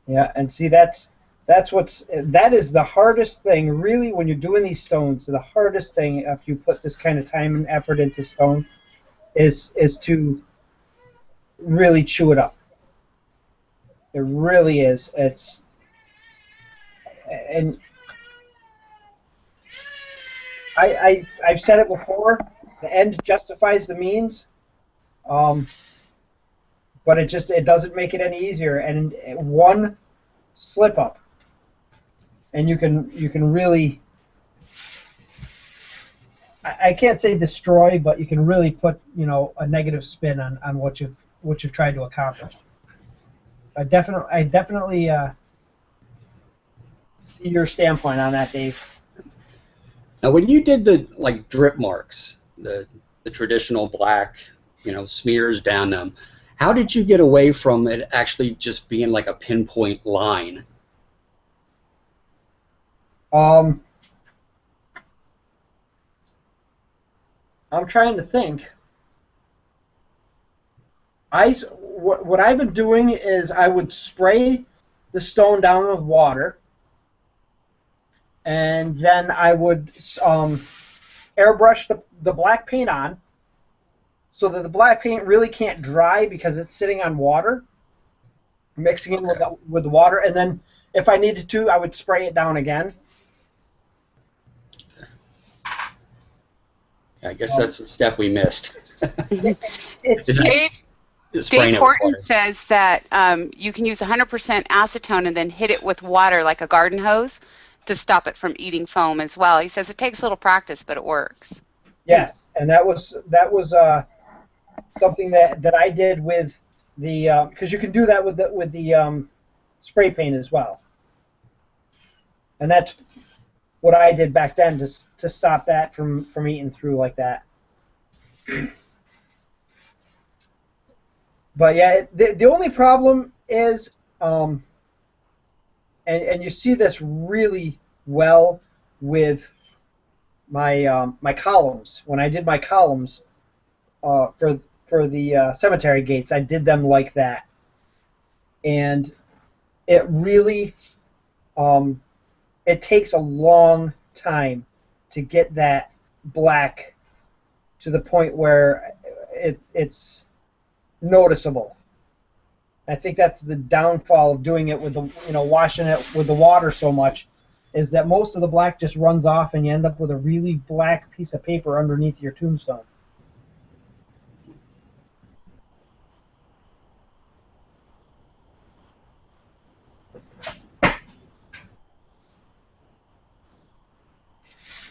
Yeah, and see that is the hardest thing really when you're doing these stones. The hardest thing if you put this kind of time and effort into stone is to really chew it up. It really is. And I've said it before. The end justifies the means, but it doesn't make it any easier. And one slip up, and you can really, I can't say destroy, but you can really put a negative spin on what you've tried to accomplish. I definitely see your standpoint on that, Dave. Now, when you did the drip marks, the traditional black, smears down them, how did you get away from it actually just being like a pinpoint line? I'm trying to think. What I've been doing is I would spray the stone down with water, and then I would airbrush the black paint on, so that the black paint really can't dry because it's sitting on water, mixing in with the water, and then if I needed to, I would spray it down again. I guess that's the step we missed. Dave Horton says that you can use 100% acetone and then hit it with water like a garden hose to stop it from eating foam as well. He says it takes a little practice, but it works. Yes, and that was something that I did with the because you can do that with the spray paint as well, and that's what I did back then to stop that from eating through like that. But yeah, the only problem is, and you see this really well with my my columns. When I did my columns for the cemetery gates, I did them like that, and it really it takes a long time to get that black to the point where it's noticeable. I think that's the downfall of doing it with the, washing it with the water so much, is that most of the black just runs off and you end up with a really black piece of paper underneath your tombstone.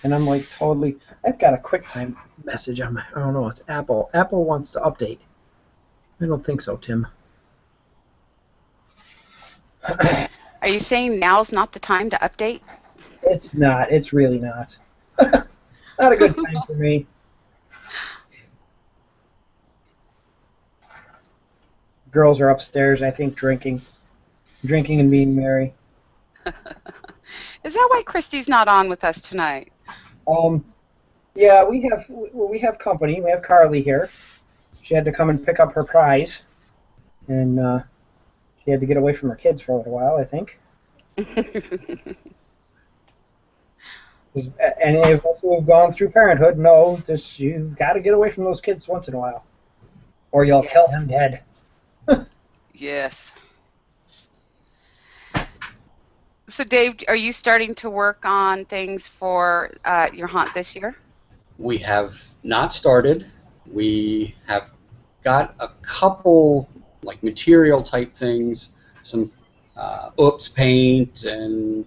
And I'm like totally, I've got a QuickTime message on my, I don't know, it's Apple. Apple wants to update. I don't think so, Tim. Are you saying now's not the time to update? It's not. It's really not. Not a good time for me. Girls are upstairs, I think, drinking and being merry. Is that why Christy's not on with us tonight? Yeah, we have company. We have Carly here. She had to come and pick up her prize, and she had to get away from her kids for a little while, I think. And if you've gone through parenthood, know just you've got to get away from those kids once in a while, or you'll kill him dead. Yes. So, Dave, are you starting to work on things for your haunt this year? We have not started. We have got a couple like material type things, some paint and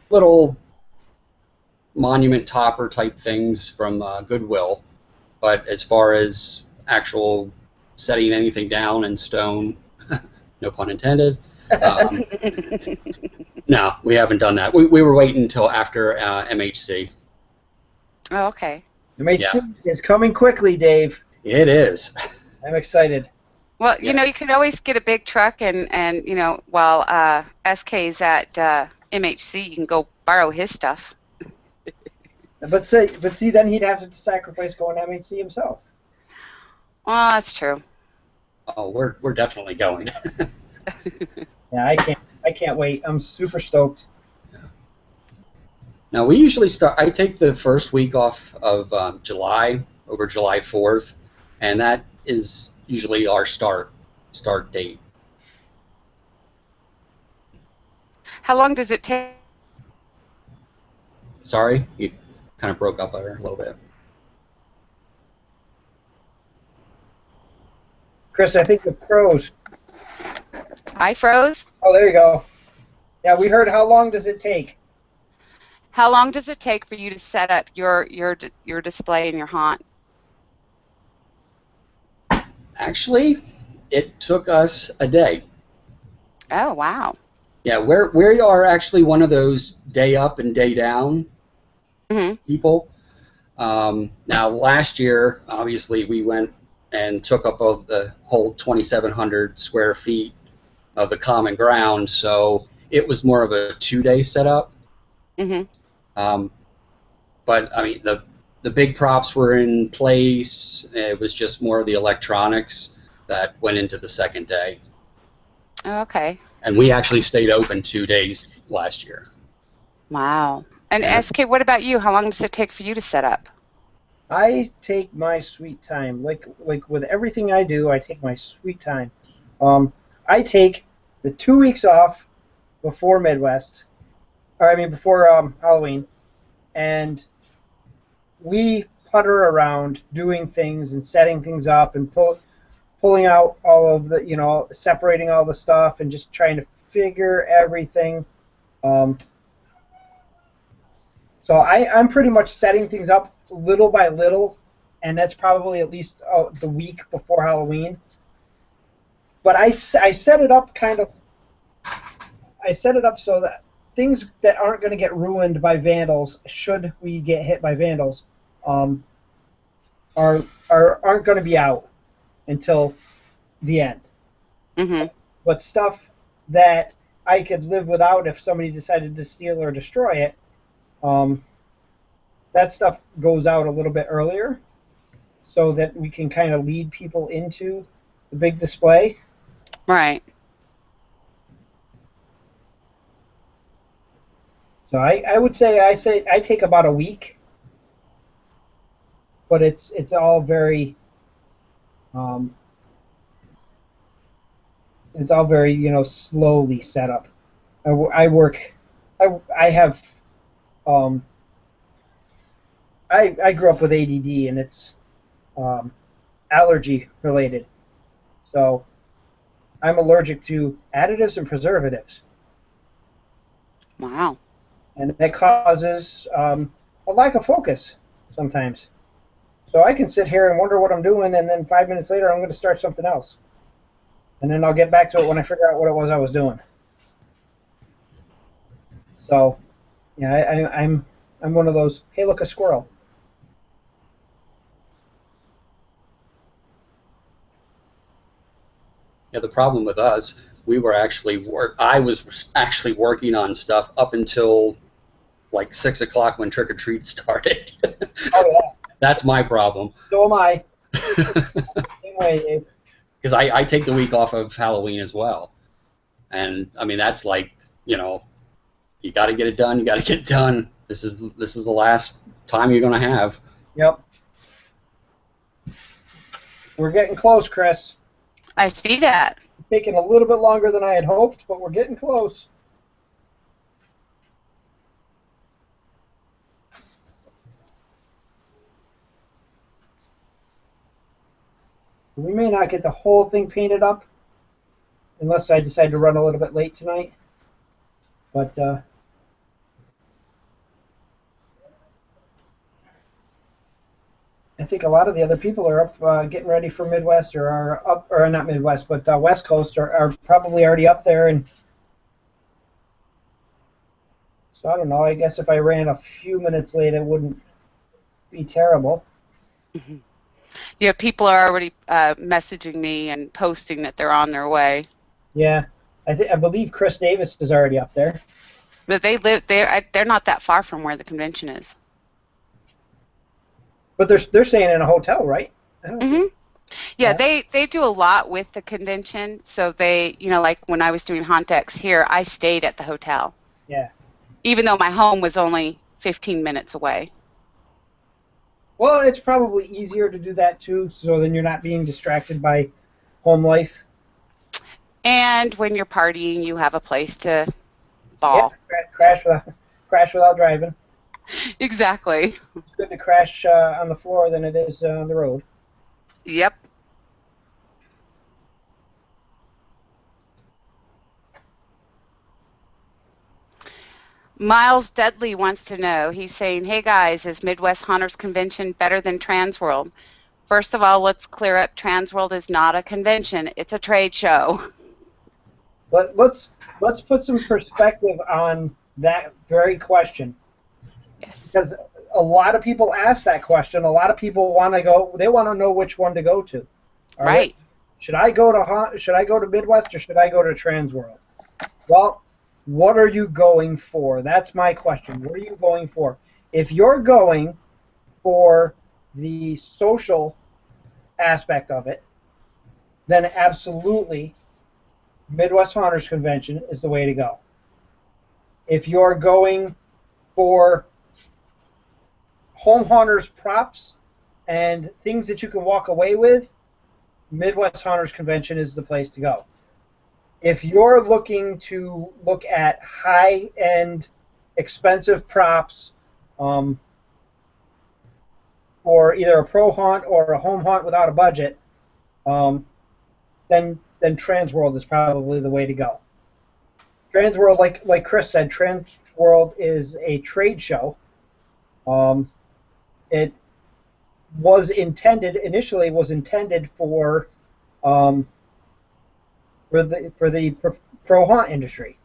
little monument topper type things from Goodwill. But as far as actual setting anything down in stone, no pun intended, no, we haven't done that. We were waiting until after MHC. Oh, okay. MHC is coming quickly, Dave. It is. I'm excited. Well, you know, you could always get a big truck, and you know, while SK's at MHC, you can go borrow his stuff. But see, then he'd have to sacrifice going to MHC himself. Well, that's true. Oh, we're definitely going. Yeah, I can't wait. I'm super stoked. Now we usually start. I take the first week off of July, over July 4th, and that is usually our start date. How long does it take? Sorry, you kind of broke up there a little bit. Chris, I think the pros. I froze. Oh, there you go. Yeah, we heard. How long does it take? How long does it take for you to set up your display in your haunt? Actually, it took us a day. Oh, wow. Yeah, we are actually one of those day up and day down people. Now, last year, obviously, we went and took up of the whole 2,700 square feet of the common ground, so it was more of a 2-day setup. But I mean, the big props were in place. It was just more of the electronics that went into the second day. Okay. And we actually stayed open 2 days last year. Wow. And SK, what about you? How long does it take for you to set up? I take my sweet time. Like with everything I do, I take my sweet time. I take the 2 weeks off before Midwest, or I mean before Halloween, and we putter around doing things and setting things up and pulling out all of the, separating all the stuff and just trying to figure everything. So I'm pretty much setting things up little by little, and that's probably at least the week before Halloween. But I set it up so that things that aren't going to get ruined by vandals, should we get hit by vandals, aren't going to be out until the end. But stuff that I could live without if somebody decided to steal or destroy it, that stuff goes out a little bit earlier so that we can kind of lead people into the big display. Right. So I would say I take about a week, but it's all very um, it's all very slowly set up. I work I have um, I grew up with ADD, and it's um, allergy related. So I'm allergic to additives and preservatives, Wow. and that causes a lack of focus sometimes. So I can sit here and wonder what I'm doing, and then 5 minutes later I'm going to start something else, and then I'll get back to it when I figure out what it was I was doing. So yeah, I'm one of those. Hey, look, a squirrel. Yeah, the problem with us, we were actually I was actually working on stuff up until like 6 o'clock when trick or treat started. Oh yeah, That's my problem. so am I. Same way, Dave. Because I take the week off of Halloween as well, and I mean that's like you got to get it done. You got to get it done. This is the last time you're gonna have. Yep. We're getting close, Chris. I see that. It's taking a little bit longer than I had hoped, but we're getting close. We may not get the whole thing painted up unless I decide to run a little bit late tonight. But I think a lot of the other people are up getting ready for Midwest, or are up, or not Midwest, but West Coast are probably already up there. And so I don't know. I guess if I ran a few minutes late, it wouldn't be terrible. Mhm. Yeah, people are already messaging me and posting that they're on their way. Yeah, I believe Chris Davis is already up there. But they live they're not that far from where the convention is. But they're staying in a hotel, right? I don't Hmm. Yeah, Yeah. they do a lot with the convention. So they, like when I was doing Hauntex here, I stayed at the hotel, Yeah. even though my home was only 15 minutes away. Well, it's probably easier to do that too, so then you're not being distracted by home life. And when you're partying, you have a place to Yeah, ball. crash without driving. Exactly. It's good to crash on the floor than it is on the road. Yep. Miles Dudley wants to know, he's saying, hey guys, is Midwest Haunters Convention better than Transworld? First of all, let's clear up, Transworld is not a convention, it's a trade show. But let's put some perspective on that very question, Yes. because a lot of people ask that question. A lot of people want to go. They want to know which one to go to. Right. Should I go to Midwest, or should I go to Transworld? Well, what are you going for? That's my question. What are you going for? If you're going for the social aspect of it, then absolutely Midwest Haunters Convention is the way to go. If you're going for home haunters props and things that you can walk away with, Midwest Haunters Convention is the place to go. If you're looking to look at high-end, expensive props for either a pro haunt or a home haunt without a budget, then Transworld is probably the way to go. Transworld, like Chris said, Transworld is a trade show. It was intended for the pro haunt industry,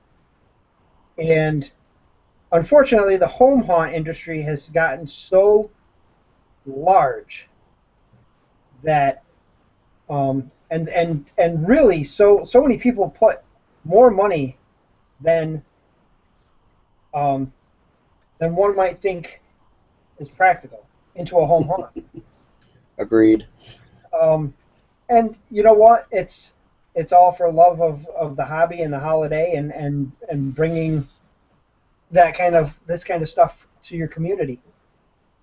and unfortunately, the home haunt industry has gotten so large that and really so many people put more money than one might think is practical into a home haunt. Agreed. And you know what? It's all for love of the hobby and the holiday, and bringing this kind of stuff to your community.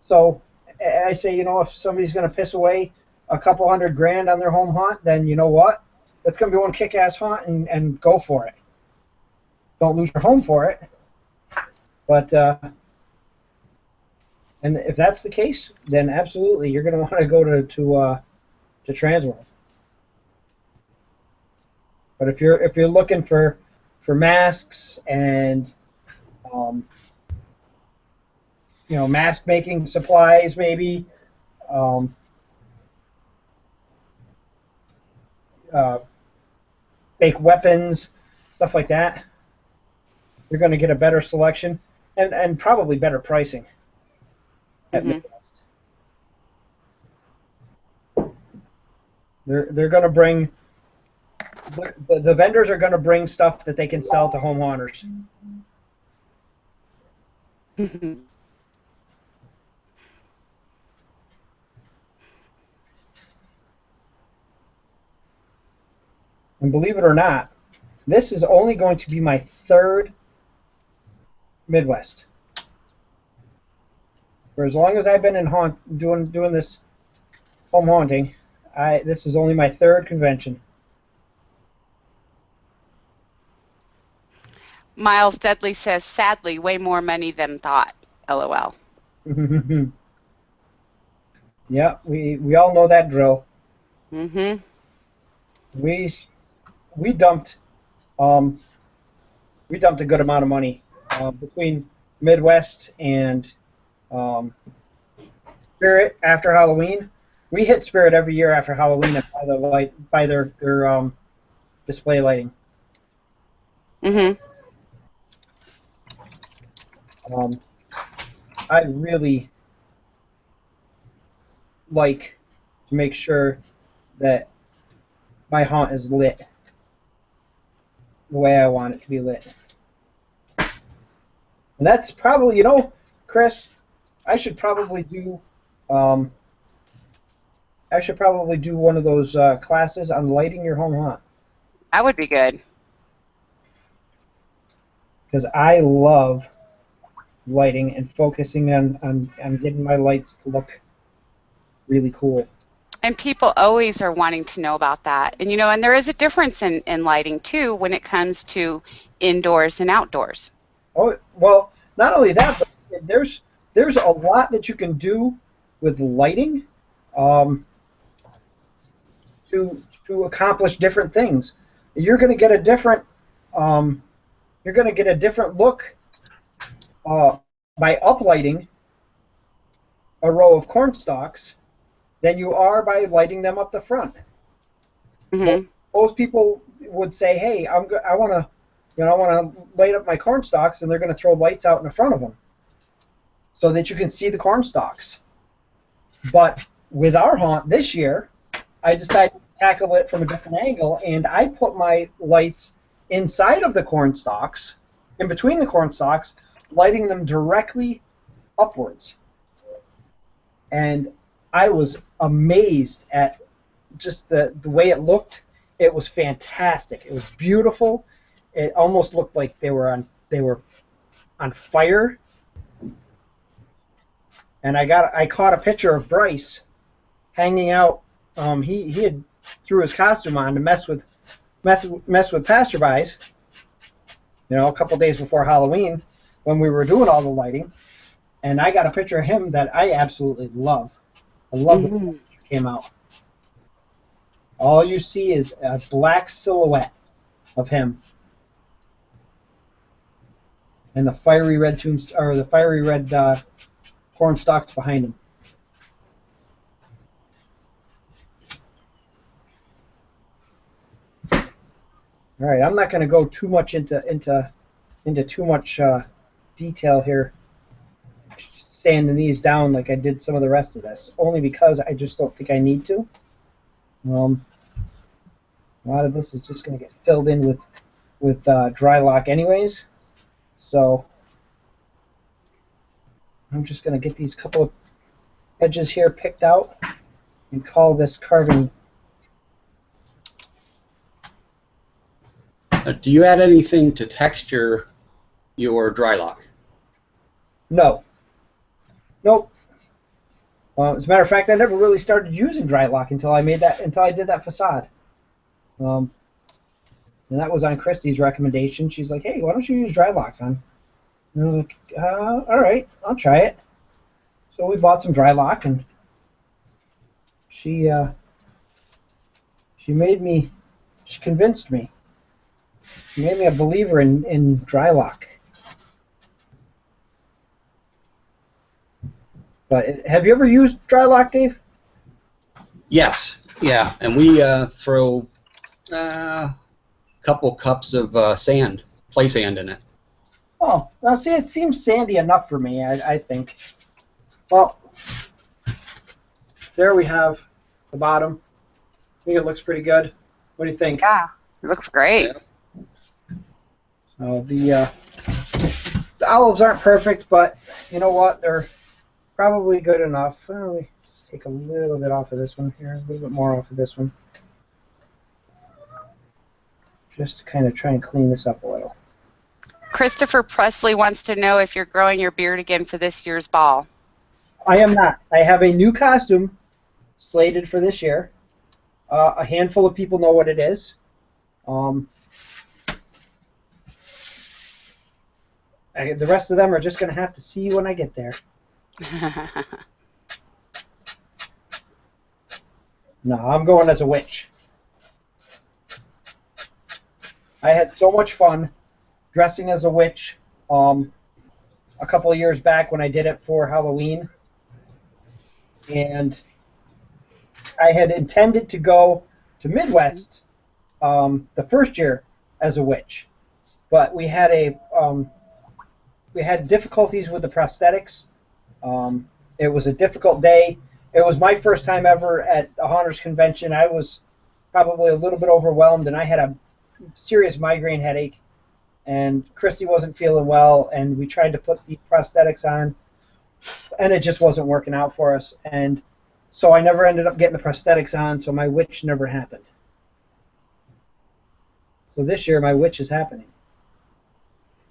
So I say, if somebody's going to piss away a couple $100,000 on their home haunt, then you know what? That's going to be one kick-ass haunt, and go for it. Don't lose your home for it. But and if that's the case, then absolutely you're going to want to go to Transworld. But if you're looking for masks and mask making supplies, maybe fake weapons, stuff like that, you're going to get a better selection and probably better pricing at Midwest. They're going to bring the vendors are going to bring stuff that they can sell to home haunters. And believe it or not, this is only going to be my third Midwest. For as long as I've been in doing this home haunting, this is only my third convention. Miles Dudley says, sadly, way more money than thought. LOL. Yeah, we all know that drill. Mm-hmm. We dumped a good amount of money between Midwest and Spirit after Halloween. We hit Spirit every year after Halloween and buy their display lighting. Mm-hmm. I really like to make sure that my haunt is lit the way I want it to be lit. And that's probably, Chris, I should probably do one of those classes on lighting your home haunt. That would be good. Because I love lighting and focusing on getting my lights to look really cool. And people always are wanting to know about that. And and there is a difference in lighting too when it comes to indoors and outdoors. Oh, well, not only that, but there's a lot that you can do with lighting to accomplish different things. You're going to get a different look by uplighting a row of corn stalks than you are by lighting them up the front. Mm-hmm. Most people would say, "Hey, I want to light up my corn stalks," and they're going to throw lights out in the front of them so that you can see the corn stalks. But with our haunt this year, I decided to tackle it from a different angle, and I put my lights inside of the corn stalks, in between the corn stalks, lighting them directly upwards. And I was amazed at just the way it looked. It was fantastic. It was beautiful. It almost looked like they were on fire. And I caught a picture of Bryce hanging out. He had threw his costume on to mess with passerbys. A couple days before Halloween when we were doing all the lighting, and I got a picture of him that I absolutely love. I love the way it came out. All you see is a black silhouette of him, and the fiery red corn stalks behind him. All right, I'm not going to go too much into too much detail here, sanding these down like I did some of the rest of this, only because I just don't think I need to. A lot of this is just going to get filled in with dry lock anyways, so I'm just going to get these couple of edges here picked out and call this carving. Do you add anything to texture your dry lock? No. Nope. As a matter of fact, I never really started using dry lock until I did that facade. And that was on Christy's recommendation. She's like, "Hey, why don't you use dry lock on?" And I was like, "All right, I'll try it." So we bought some dry lock, and she convinced me. She made me a believer in dry lock. But have you ever used dry lock, Dave? Yes, yeah, and we throw a couple cups of sand, play sand in it. Oh, now see, it seems sandy enough for me, I think. Well, there we have the bottom. I think it looks pretty good. What do you think? Yeah, it looks great. Yeah. So the olives aren't perfect, but you know what? They're probably good enough. Let me just take a little bit off of this one here, a little bit more off of this one, just to kind of try and clean this up a little. Christopher Presley wants to know if you're growing your beard again for this year's ball. I am not. I have a new costume slated for this year. A handful of people know what it is. The rest of them are just going to have to see when I get there. No, I'm going as a witch. I had so much fun dressing as a witch a couple of years back when I did it for Halloween. And I had intended to go to Midwest the first year as a witch. But we had difficulties with the prosthetics. It was a difficult day. It was my first time ever at a Haunters convention. I was probably a little bit overwhelmed, and I had a serious migraine headache. And Christy wasn't feeling well, and we tried to put the prosthetics on, and it just wasn't working out for us. And so I never ended up getting the prosthetics on, so my witch never happened. So this year, my witch is happening.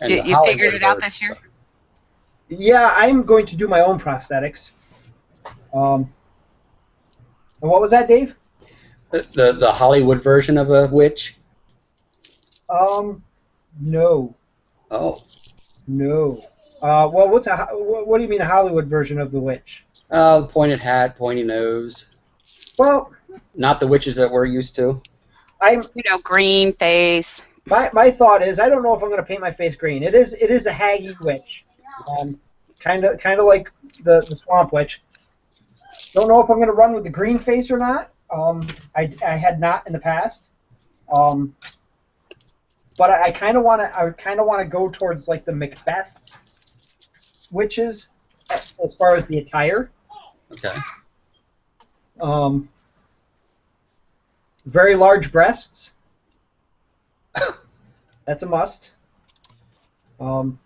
You figured it out this year? Yeah, I'm going to do my own prosthetics. And what was that, Dave? The Hollywood version of a witch? No. Oh. No. Well, what do you mean a Hollywood version of the witch? Pointed hat, pointy nose. Well, not the witches that we're used to. Green face. My thought is, I don't know if I'm going to paint my face green. It is a haggy witch, kind of like the swamp witch. Don't know if I'm going to run with the green face or not. I had not in the past. But I kind of want to go towards like the Macbeth witches as far as the attire. Okay. Very large breasts. That's a must. And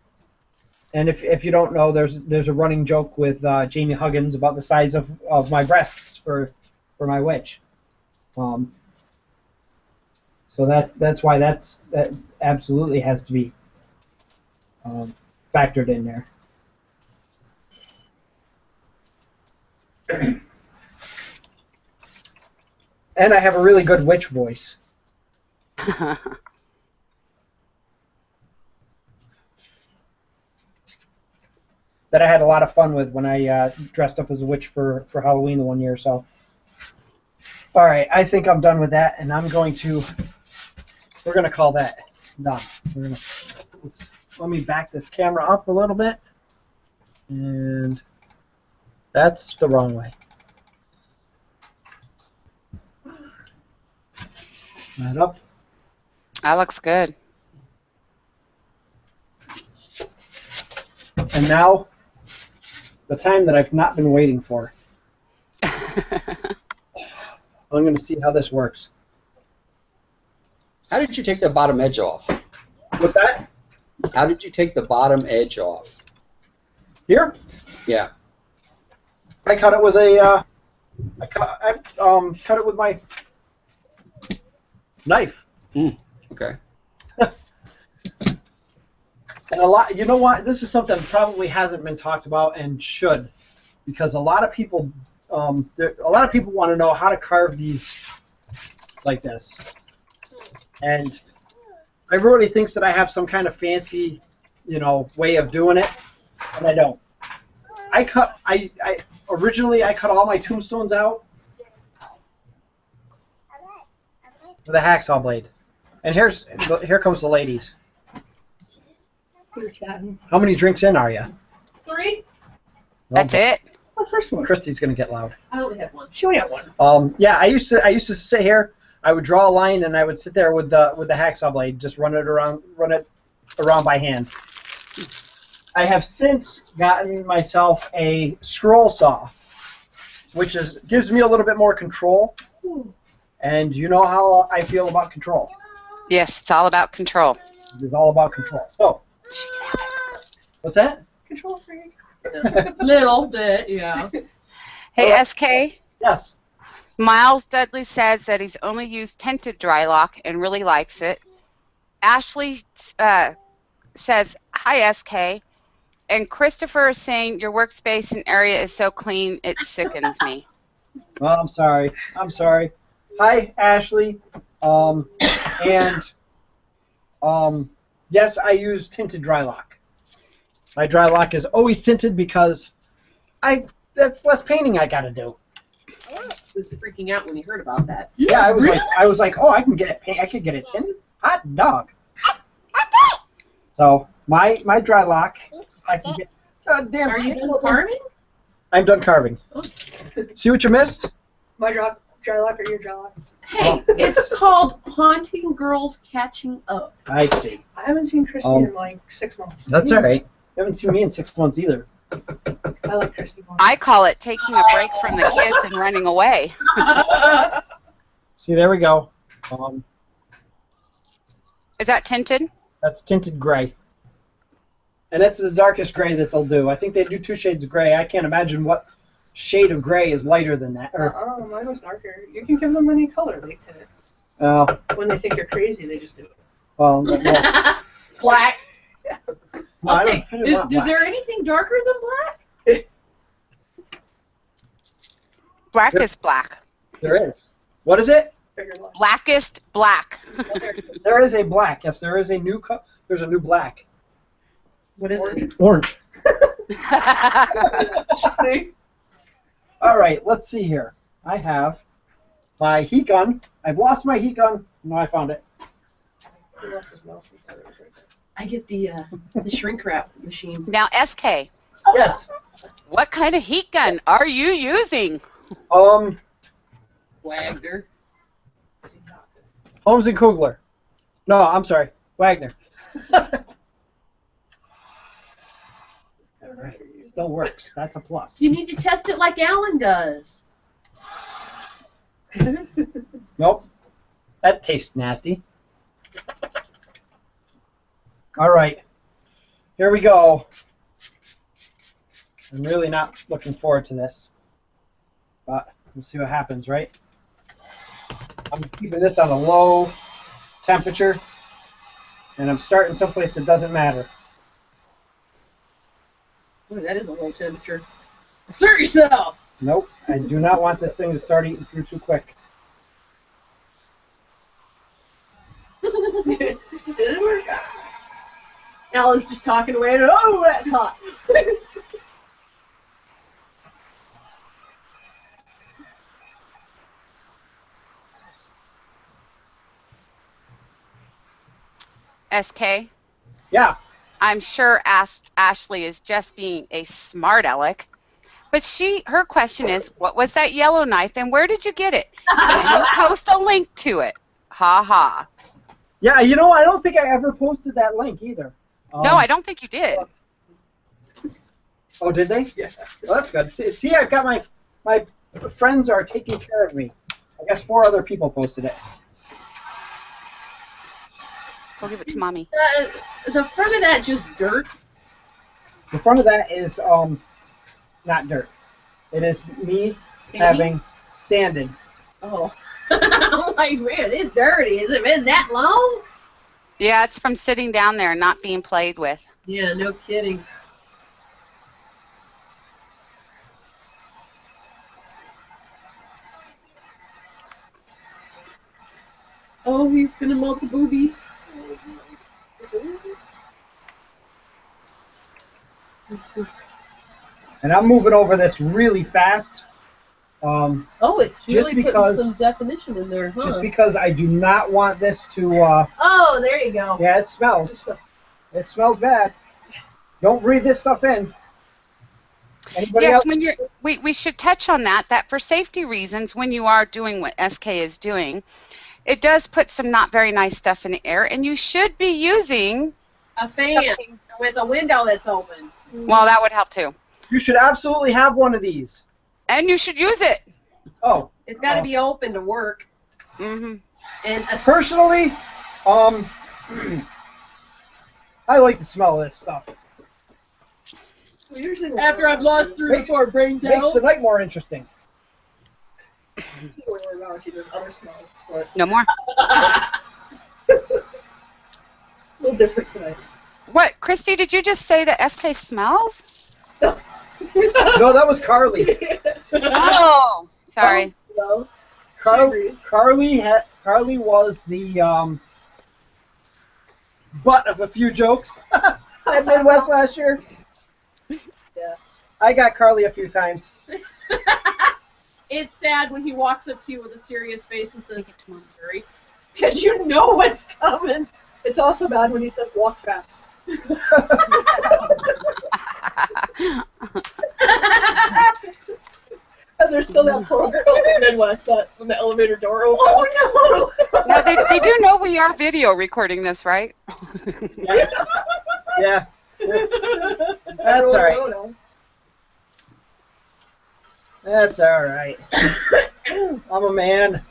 if you don't know, there's a running joke with Jamie Huggins about the size of my breasts for my witch. So that's why that absolutely has to be factored in there. And I have a really good witch voice. That I had a lot of fun with when I dressed up as a witch for Halloween the one year. So, all right, I think I'm done with that, and we're going to call that done. Let me back this camera up a little bit, and that's the wrong way. That up. That looks good. And now, the time that I've not been waiting for. I'm going to see how this works. How did you take the bottom edge off? With that? How did you take the bottom edge off? Here? Yeah. I cut it with a. I cut it with my knife. Okay. And a lot, you know what? This is something that probably hasn't been talked about and should, because a lot of people want to know how to carve these like this. And everybody thinks that I have some kind of fancy, way of doing it, and I don't. Originally I cut all my tombstones out with a hacksaw blade. And here comes the ladies. We're chatting. How many drinks in are you? 3. That's it. The first one. Christy's gonna get loud. I only have one. She only had one. Yeah, I used to sit here. I would draw a line and I would sit there with the hacksaw blade, just run it around by hand. I have since gotten myself a scroll saw, which gives me a little bit more control. And you know how I feel about control. Yes, it's all about control. It's all about control. So, what's that? Control freak. Little bit, yeah. Hey, SK. Yes. Miles Dudley says that he's only used tinted dry lock and really likes it. Ashley says, hi, SK. And Christopher is saying your workspace and area is so clean it sickens me. Well, I'm sorry. Hi, Ashley. Yes, I use tinted dry lock. My dry lock is always tinted because that's less painting I gotta do. I was freaking out when he heard about that. Yeah, I was really? like, oh, I could get it tinted. Hot dog. So my dry lock, I can get. God damn. Are you done carving? I'm done carving. Oh. See what you missed? My dry lock or your dry lock? Hey, it's called Haunting Girls Catching Up. I see. I haven't seen Christy in like 6 months. That's all right. You haven't seen me in 6 months either. I like Christy more. I call it taking a break from the kids and running away. See, there we go. Is that tinted? That's tinted gray. And that's the darkest gray that they'll do. I think they do 2 shades of gray. I can't imagine what shade of gray is lighter than that. I don't know, mine was darker. You can give them any color they tint it. Oh, When they think you're crazy, they just do it. well, no, Black. I don't want Is black. there anything darker than black? Blackest black. There is. What is it? Figure it out. Blackest black. There is a black. Yes, there is a new there's a new black. What is it? Orange. See? All right, let's see here. I have my heat gun. I've lost my heat gun. No, I found it. Who lost his mouse before it was right there? I get the shrink wrap machine. Now, SK, Yes. what kind of heat gun are you using? Wagner. Holmes and Kugler. No, I'm sorry, Wagner. All right, it still works. That's a plus. You need to test it like Alan does. Nope. That tastes nasty. All right. Here we go. I'm really not looking forward to this. But we'll see what happens, right? I'm keeping this on a low temperature. And I'm starting someplace that doesn't matter. Boy, that is a low temperature. Assert yourself! Nope. I do not want this thing to start eating through too quick. Did it work out? Alan's just talking away and oh, that's hot. SK, Yeah. I'm sure Ashley is just being a smart aleck. But her question is, what was that yellow knife and where did you get it? Can you post a link to it? Ha ha. Yeah, you know, I don't think I ever posted that link either. No, I don't think you did. Oh, did they? Yeah. Well, that's good. See, I've got my friends are taking care of me. I guess 4 other people posted it. Go give it to mommy. The front of that just dirt. The front of that is not dirt. It is me having sanded. Oh. I'm like, man, it's dirty. Has it been that long? Yeah, it's from sitting down there and not being played with. Yeah, no kidding. Oh, he's gonna melt the boobies. And I'm moving over this really fast. Oh, it's Just really because- putting some definition in there, huh? Just because I do not want this to, Oh, there you go. yeah, it smells. It smells bad. Don't breathe this stuff in. Anybody Yes, else? when you're, we should touch on that for safety reasons, when you are doing what SK is doing, it does put some not very nice stuff in the air, and you should be using, A fan with a window that's open. well, that would help too. You should absolutely have one of these. And you should use it. Oh, It's got to be open to work. Mm-hmm. And a personally, I like the smell of this stuff. after I've lost 3 or 4 brain Makes cells. the night more interesting. There's other smells, but No more. a little different tonight. What, Christy, did you just say that SK smells? No, that was Carly. Oh, sorry. No. Carly was the butt of a few jokes at Midwest last year. Yeah. I got Carly a few times. It's sad when he walks up to you with a serious face and says, "Scary," because you know what's coming. It's also bad when he says walk fast. And there's still that poor girl in the Midwest that when the elevator door opens. Oh no! Now, they do know we are video recording this, right? Yeah. That's all right. That's all right. I'm a man.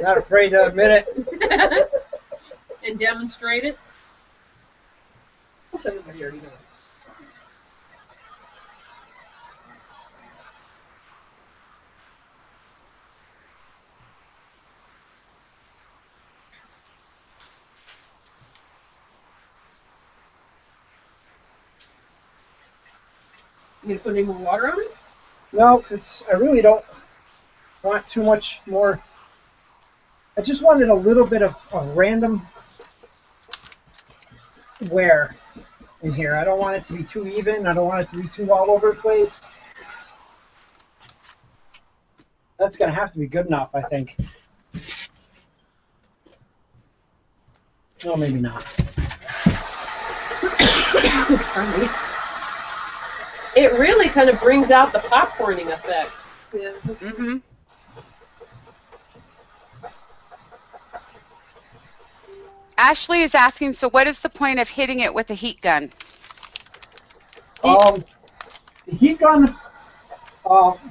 Not afraid to admit it. And demonstrate it. Most everybody already knows. You gonna put any more water on it? No, because I really don't want too much more. I just wanted a little bit of a random wear in here. I don't want it to be too even. I don't want it to be too all over the place. That's going to have to be good enough, I think. No, maybe not. It really kind of brings out the popcorning effect. Yeah. Mm-hmm. Ashley is asking, so what is the point of hitting it with a heat gun? The heat gun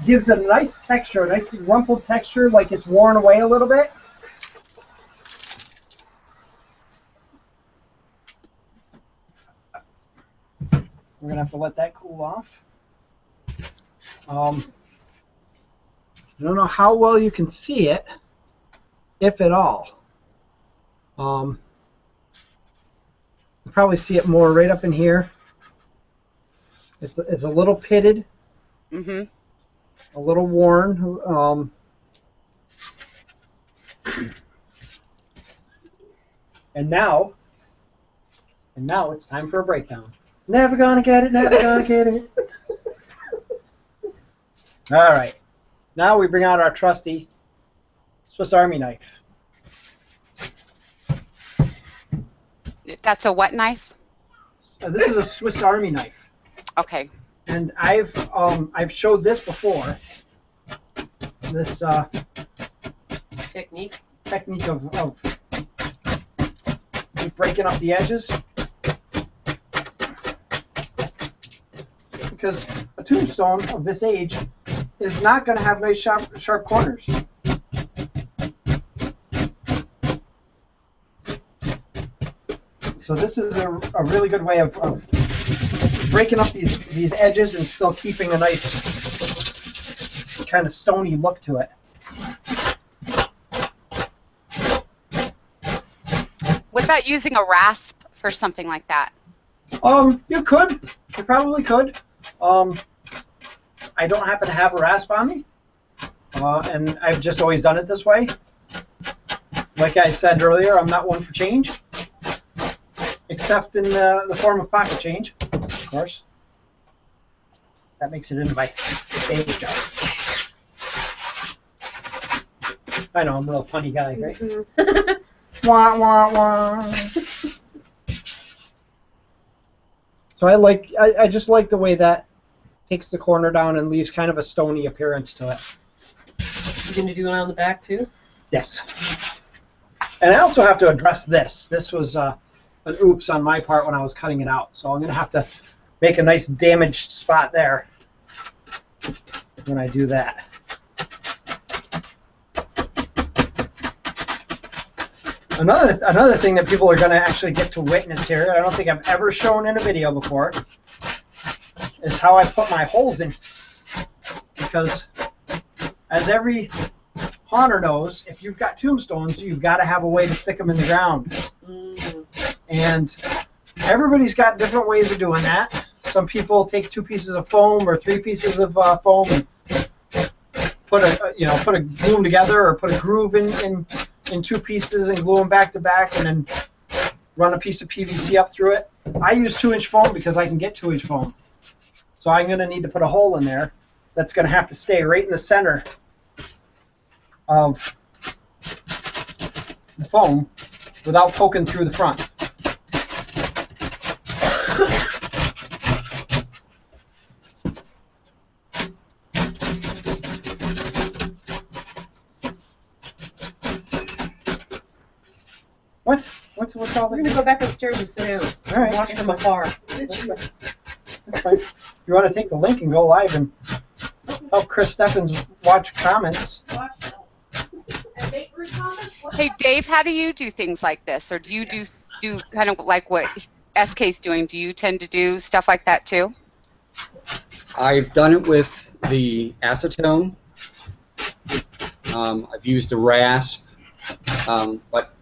gives a nice texture, a nice rumpled texture, like it's worn away a little bit. We're going to have to let that cool off. I don't know how well you can see it, if at all. You probably see it more right up in here. It's a little pitted, Mm-hmm. a little worn. And now it's time for a breakdown. Never gonna get it, never gonna get it. All right. Now we bring out our trusty Swiss Army knife. That's a what knife? This is a Swiss Army knife, Okay. and I've showed this before. This Technique. technique of breaking up the edges, because a tombstone of this age is not going to have nice sharp corners. So this is a really good way of breaking up these edges and still keeping a nice kind of stony look to it. What about using a rasp for something like that? You could. You probably could. I don't happen to have a rasp on me, and I've just always done it this way. Like I said earlier, I'm not one for change, except in the form of pocket change, of course. That makes it into my change job. I know, I'm a real funny guy, right? Mm-hmm. Wah, wah, wah. So I just like the way that takes the corner down and leaves kind of a stony appearance to it. You gonna do it on the back too? Yes. And I also have to address this. This was an oops on my part when I was cutting it out. So I'm going to have to make a nice damaged spot there when I do that. Another thing that people are going to actually get to witness here, I don't think I've ever shown in a video before, is how I put my holes in. Because as every haunter knows, if you've got tombstones, you've got to have a way to stick them in the ground. Mm-hmm. And everybody's got different ways of doing that. Some people take 2 pieces of foam or 3 pieces of foam and put a glue them together, or put a groove in 2 pieces and glue them back to back, and then run a piece of PVC up through it. I use 2-inch foam because I can get 2-inch foam. So I'm going to need to put a hole in there that's going to have to stay right in the center of the foam without poking through the front. What's all We're that? gonna go back upstairs and sit down. All right. Watch from afar. That's fine. If you want to take the link and go live and help Chris Steffens watch comments. Hey, Dave, how do you do things like this? Or do you do kind of like what SK's doing? Do you tend to do stuff like that too? I've done it with the acetone. I've used a rasp, but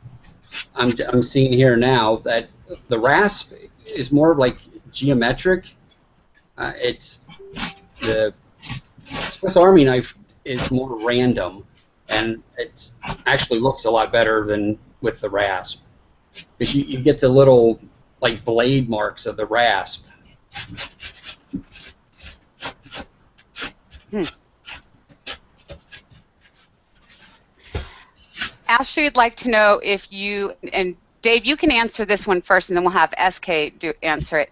I'm seeing here now that the rasp is more like geometric. It's the Swiss Army knife is more random, and it actually looks a lot better than with the rasp, because you get the little like blade marks of the rasp. Ashley would like to know if you, and Dave, you can answer this one first, and then we'll have SK answer it.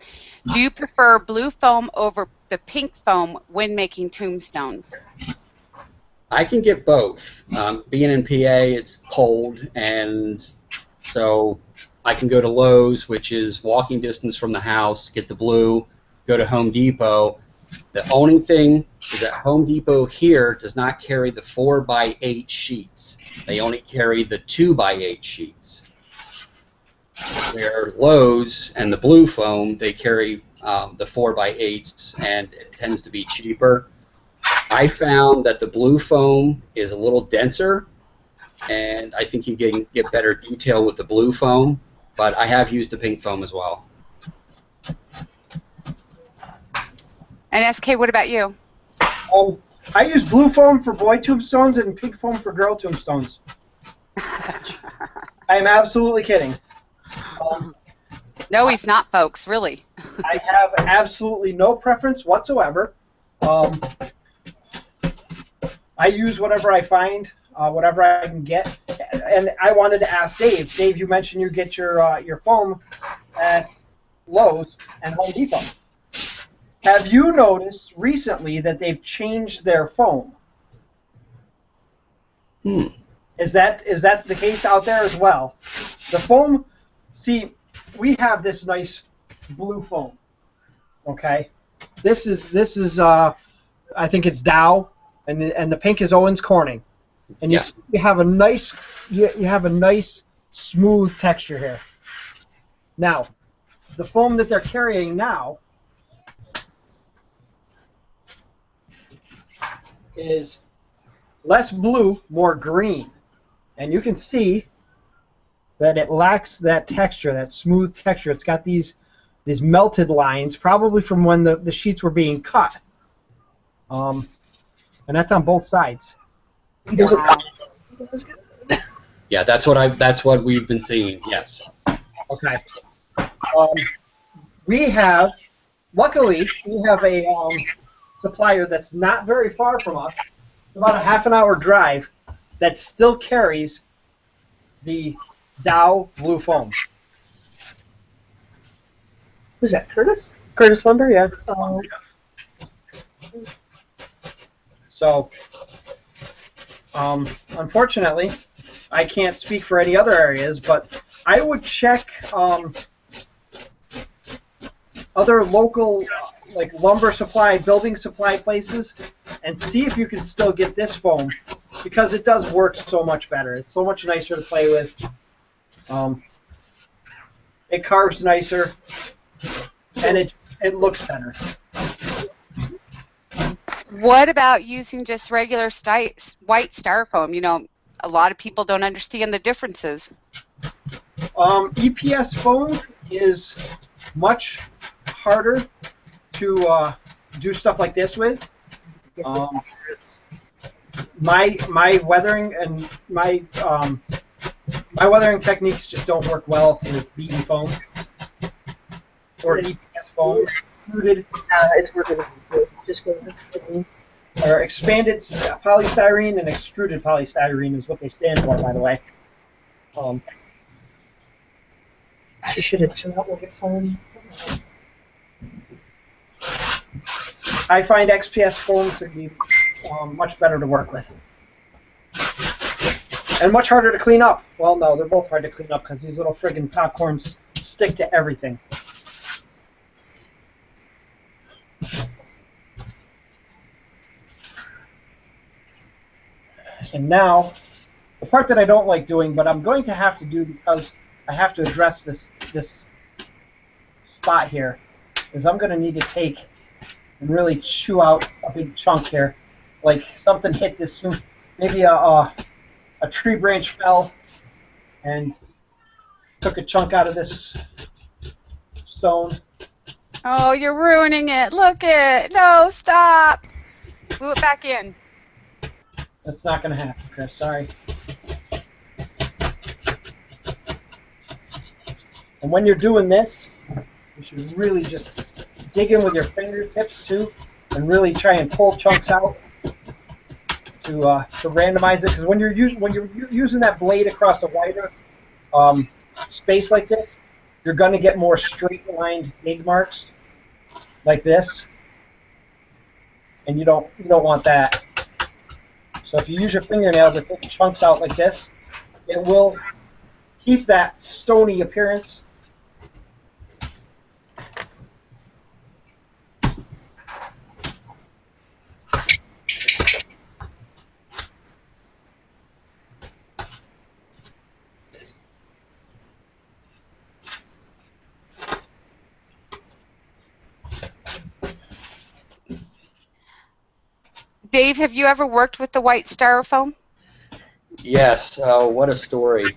Do you prefer blue foam over the pink foam when making tombstones? I can get both. Being in PA, it's cold, and so I can go to Lowe's, which is walking distance from the house, get the blue, go to Home Depot. The only thing is that Home Depot here does not carry the 4x8 sheets. They only carry the 2x8 sheets. Where Lowe's and the blue foam, they carry the 4x8s, and it tends to be cheaper. I found that the blue foam is a little denser, and I think you can get better detail with the blue foam, but I have used the pink foam as well. And SK, what about you? I use blue foam for boy tombstones and pink foam for girl tombstones. I am absolutely kidding. No, he's not, folks, really. I have absolutely no preference whatsoever. I use whatever I find, whatever I can get. And I wanted to ask Dave. Dave, you mentioned you get your foam at Lowe's and Home Depot. Have you noticed recently that they've changed their foam? Is that the case out there as well? The foam, see, we have this nice blue foam. Okay, this is I think it's Dow, and the pink is Owens Corning, and you have a nice smooth texture here. Now, the foam that they're carrying now is less blue, more green, and you can see that it lacks that texture, that smooth texture. It's got these these melted lines, probably from when the sheets were being cut. And that's on both sides. Wow. Yeah, that's what we've been seeing. Yes. Okay. Luckily, we have a supplier that's not very far from us, about a half-an-hour drive, that still carries the Dow blue foam. Who's that, Curtis? Curtis Lumber, yeah. So, unfortunately, I can't speak for any other areas, but I would check other local like lumber supply, building supply places, and see if you can still get this foam, because it does work so much better. It's so much nicer to play with. It carves nicer, and it looks better. What about using just regular white styrofoam? You know, a lot of people don't understand the differences. EPS foam is much harder to do stuff like this with. My weathering and my weathering techniques just don't work well with beaten foam or EPS foam. Extruded, It's working. Just go ahead. or expanded polystyrene and extruded polystyrene is what they stand for, by the way. I should have chill out with your phone. I find XPS foam to be much better to work with. And much harder to clean up. Well, no, they're both hard to clean up because these little friggin' popcorns stick to everything. And now, the part that I don't like doing, but I'm going to have to do because I have to address this spot here, is I'm going to need to take and really chew out a big chunk here. Like something hit this, maybe a tree branch fell and took a chunk out of this stone. Oh, you're ruining it. Look it. No, stop. Glue it back in. That's not going to happen, Chris. Sorry. And when you're doing this, you should really just dig in with your fingertips too, and really try and pull chunks out to randomize it. Because when you're using that blade across a wider space like this, you're going to get more straight-lined dig marks like this, and you don't want that. So if you use your fingernail to take chunks out like this, it will keep that stony appearance. Dave, have you ever worked with the white styrofoam? Yes. What a story.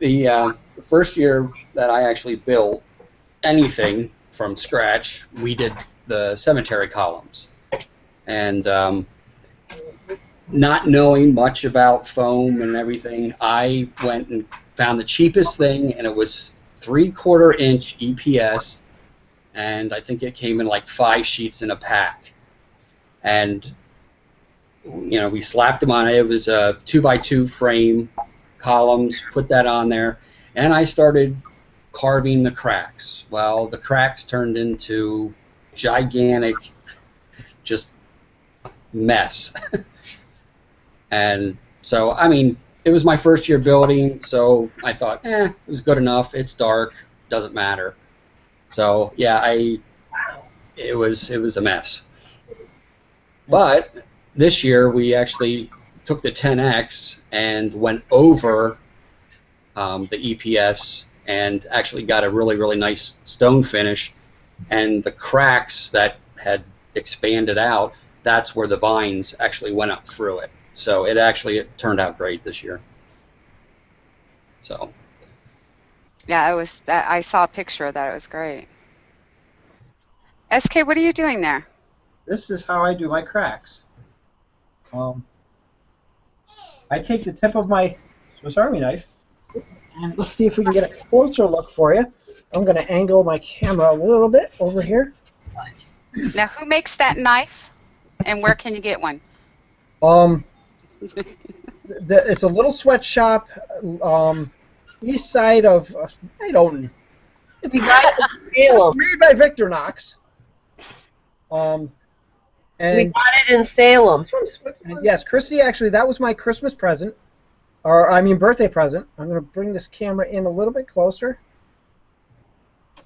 The first year that I actually built anything from scratch, we did the cemetery columns. And not knowing much about foam and everything, I went and found the cheapest thing, and it was 3/4 inch EPS, and I think it came in like 5 sheets in a pack. And we slapped them on it. It was a 2x2 frame, columns, put that on there, and I started carving the cracks. Well, the cracks turned into gigantic, just mess. And so, I mean, it was my first year building, so I thought, it was good enough. It's dark, doesn't matter. So yeah, it was a mess. But this year we actually took the 10X and went over the EPS and actually got a really, really nice stone finish. And the cracks that had expanded out, that's where the vines actually went up through it. So it turned out great this year. So. Yeah, it was. I saw a picture of that. It was great. SK, what are you doing there? This is how I do my cracks. I take the tip of my Swiss Army knife, and let's see if we can get a closer look for you. I'm going to angle my camera a little bit over here. Now, who makes that knife, and where can you get one? It's a little sweatshop, east side of I don't know. We got it in Salem. Made by Victorinox. We And got it in Salem. yes, Christy, actually, that was my Christmas present, or I mean birthday present. I'm going to bring this camera in a little bit closer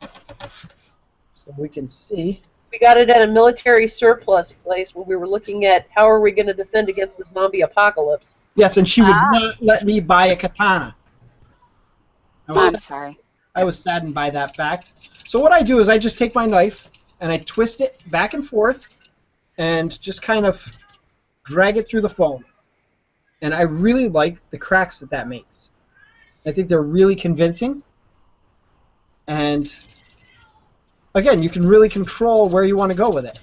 so we can see. We got it at a military surplus place when we were looking at how are we going to defend against the zombie apocalypse. Yes, and she would not let me buy a katana. I'm sorry. I was saddened by that fact. So what I do is I just take my knife and I twist it back and forth and just kind of drag it through the foam. And I really like the cracks that makes. I think they're really convincing. And again, you can really control where you want to go with it.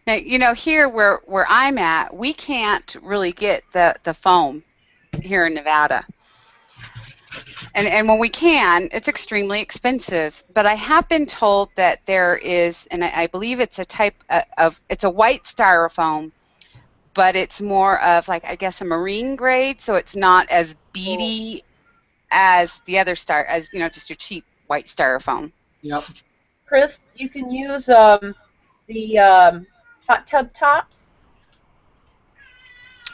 Now, you know, here where I'm at, we can't really get the foam here in Nevada. And when we can, it's extremely expensive. But I have been told that there is, and I believe it's a type it's a white styrofoam, but it's more of like, I guess, a marine grade, so it's not as beady as the other as, you know, just your cheap white styrofoam. Yep. Chris, you can use the hot tub tops.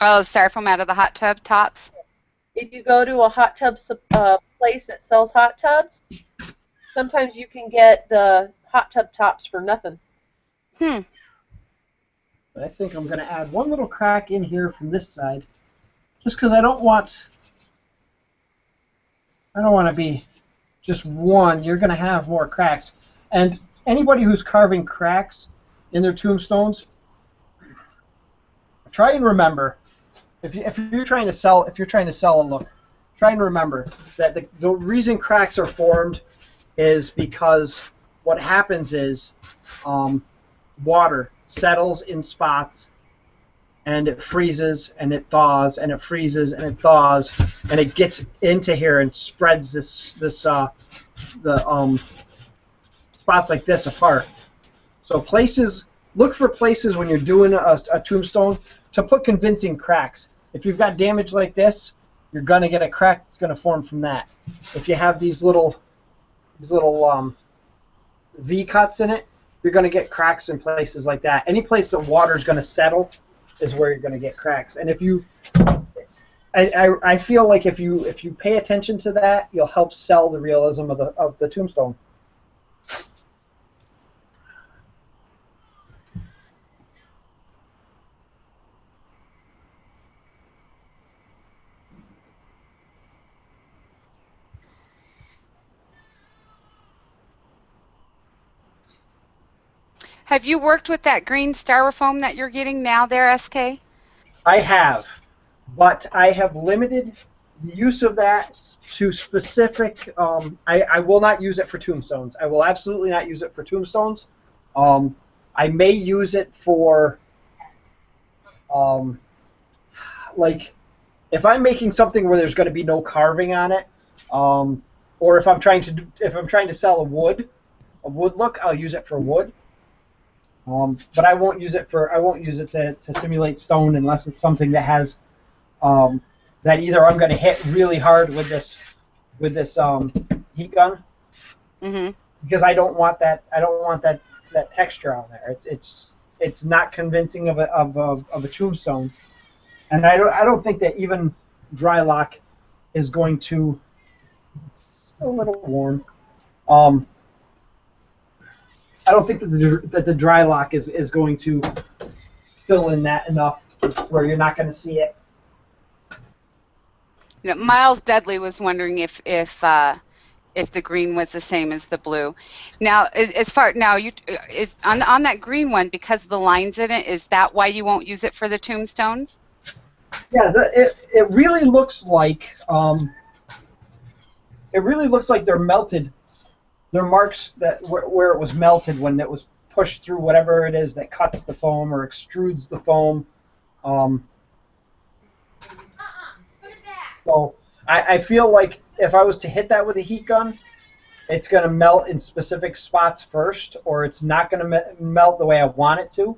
Oh, styrofoam out of the hot tub tops? If you go to a hot tub place that sells hot tubs, sometimes you can get the hot tub tops for nothing. Hmm. I think I'm going to add one little crack in here from this side, just because I don't want to be just one. You're going to have more cracks. And anybody who's carving cracks in their tombstones, try and remember, if you're trying to sell a look, try and remember that the reason cracks are formed is because what happens is water settles in spots and it freezes and it thaws and it freezes and it thaws and it gets into here and spreads the spots like this apart. So look for places when you're doing a tombstone to put convincing cracks. If you've got damage like this, you're going to get a crack that's going to form from that. If you have these little V cuts in it, you're going to get cracks in places like that. Any place that water is going to settle is where you're going to get cracks. And if you, I feel like if you pay attention to that, you'll help sell the realism of the tombstone. Have you worked with that green styrofoam that you're getting now there, SK? I have, but I have limited the use of that to specific. I will not use it for tombstones. I will absolutely not use it for tombstones. I may use it for, like, if I'm making something where there's going to be no carving on it, or if I'm trying to sell a wood look, I'll use it for wood. But I won't use it to simulate stone unless it's something that has that either I'm going to hit really hard with this heat gun, because I don't want that texture on there. It's not convincing of a tombstone, and I don't think that even dry lock is going to. It's still a little warm. I don't think that the dry lock is going to fill in that enough where you're not going to see it. You know, Miles Dudley was wondering if if the green was the same as the blue. Now, you is on that green one, because of the lines in it, is that why you won't use it for the tombstones? Yeah, it really looks like they're melted. They're marks that where it was melted when it was pushed through whatever it is that cuts the foam or extrudes the foam. So I feel like if I was to hit that with a heat gun, it's going to melt in specific spots first, or it's not going to melt the way I want it to.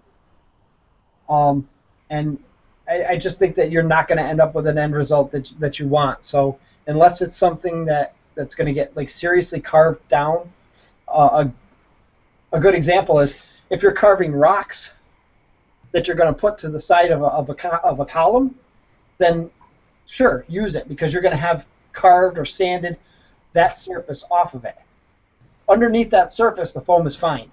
And I just think that you're not going to end up with an end result that you want. So unless it's something that's going to get like seriously carved down, a good example is if you're carving rocks that you're going to put to the side of a column, then sure, use it, because you're going to have carved or sanded that surface off of it. Underneath that surface, the foam is fine.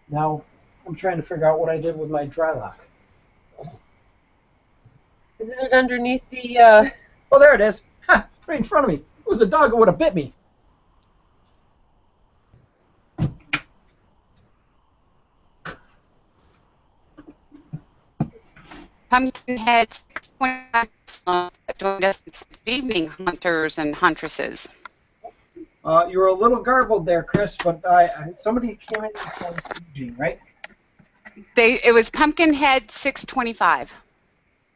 Now, I'm trying to figure out what I did with my dry lock. Isn't it underneath the? Oh, there it is. Ha! Right in front of me. If it was a dog, it would have bit me. Pumpkinhead 625 joined us and said, "Good evening, hunters and huntresses." You were a little garbled there, Chris, but somebody came in and called Eugene, right? It was Pumpkinhead 625.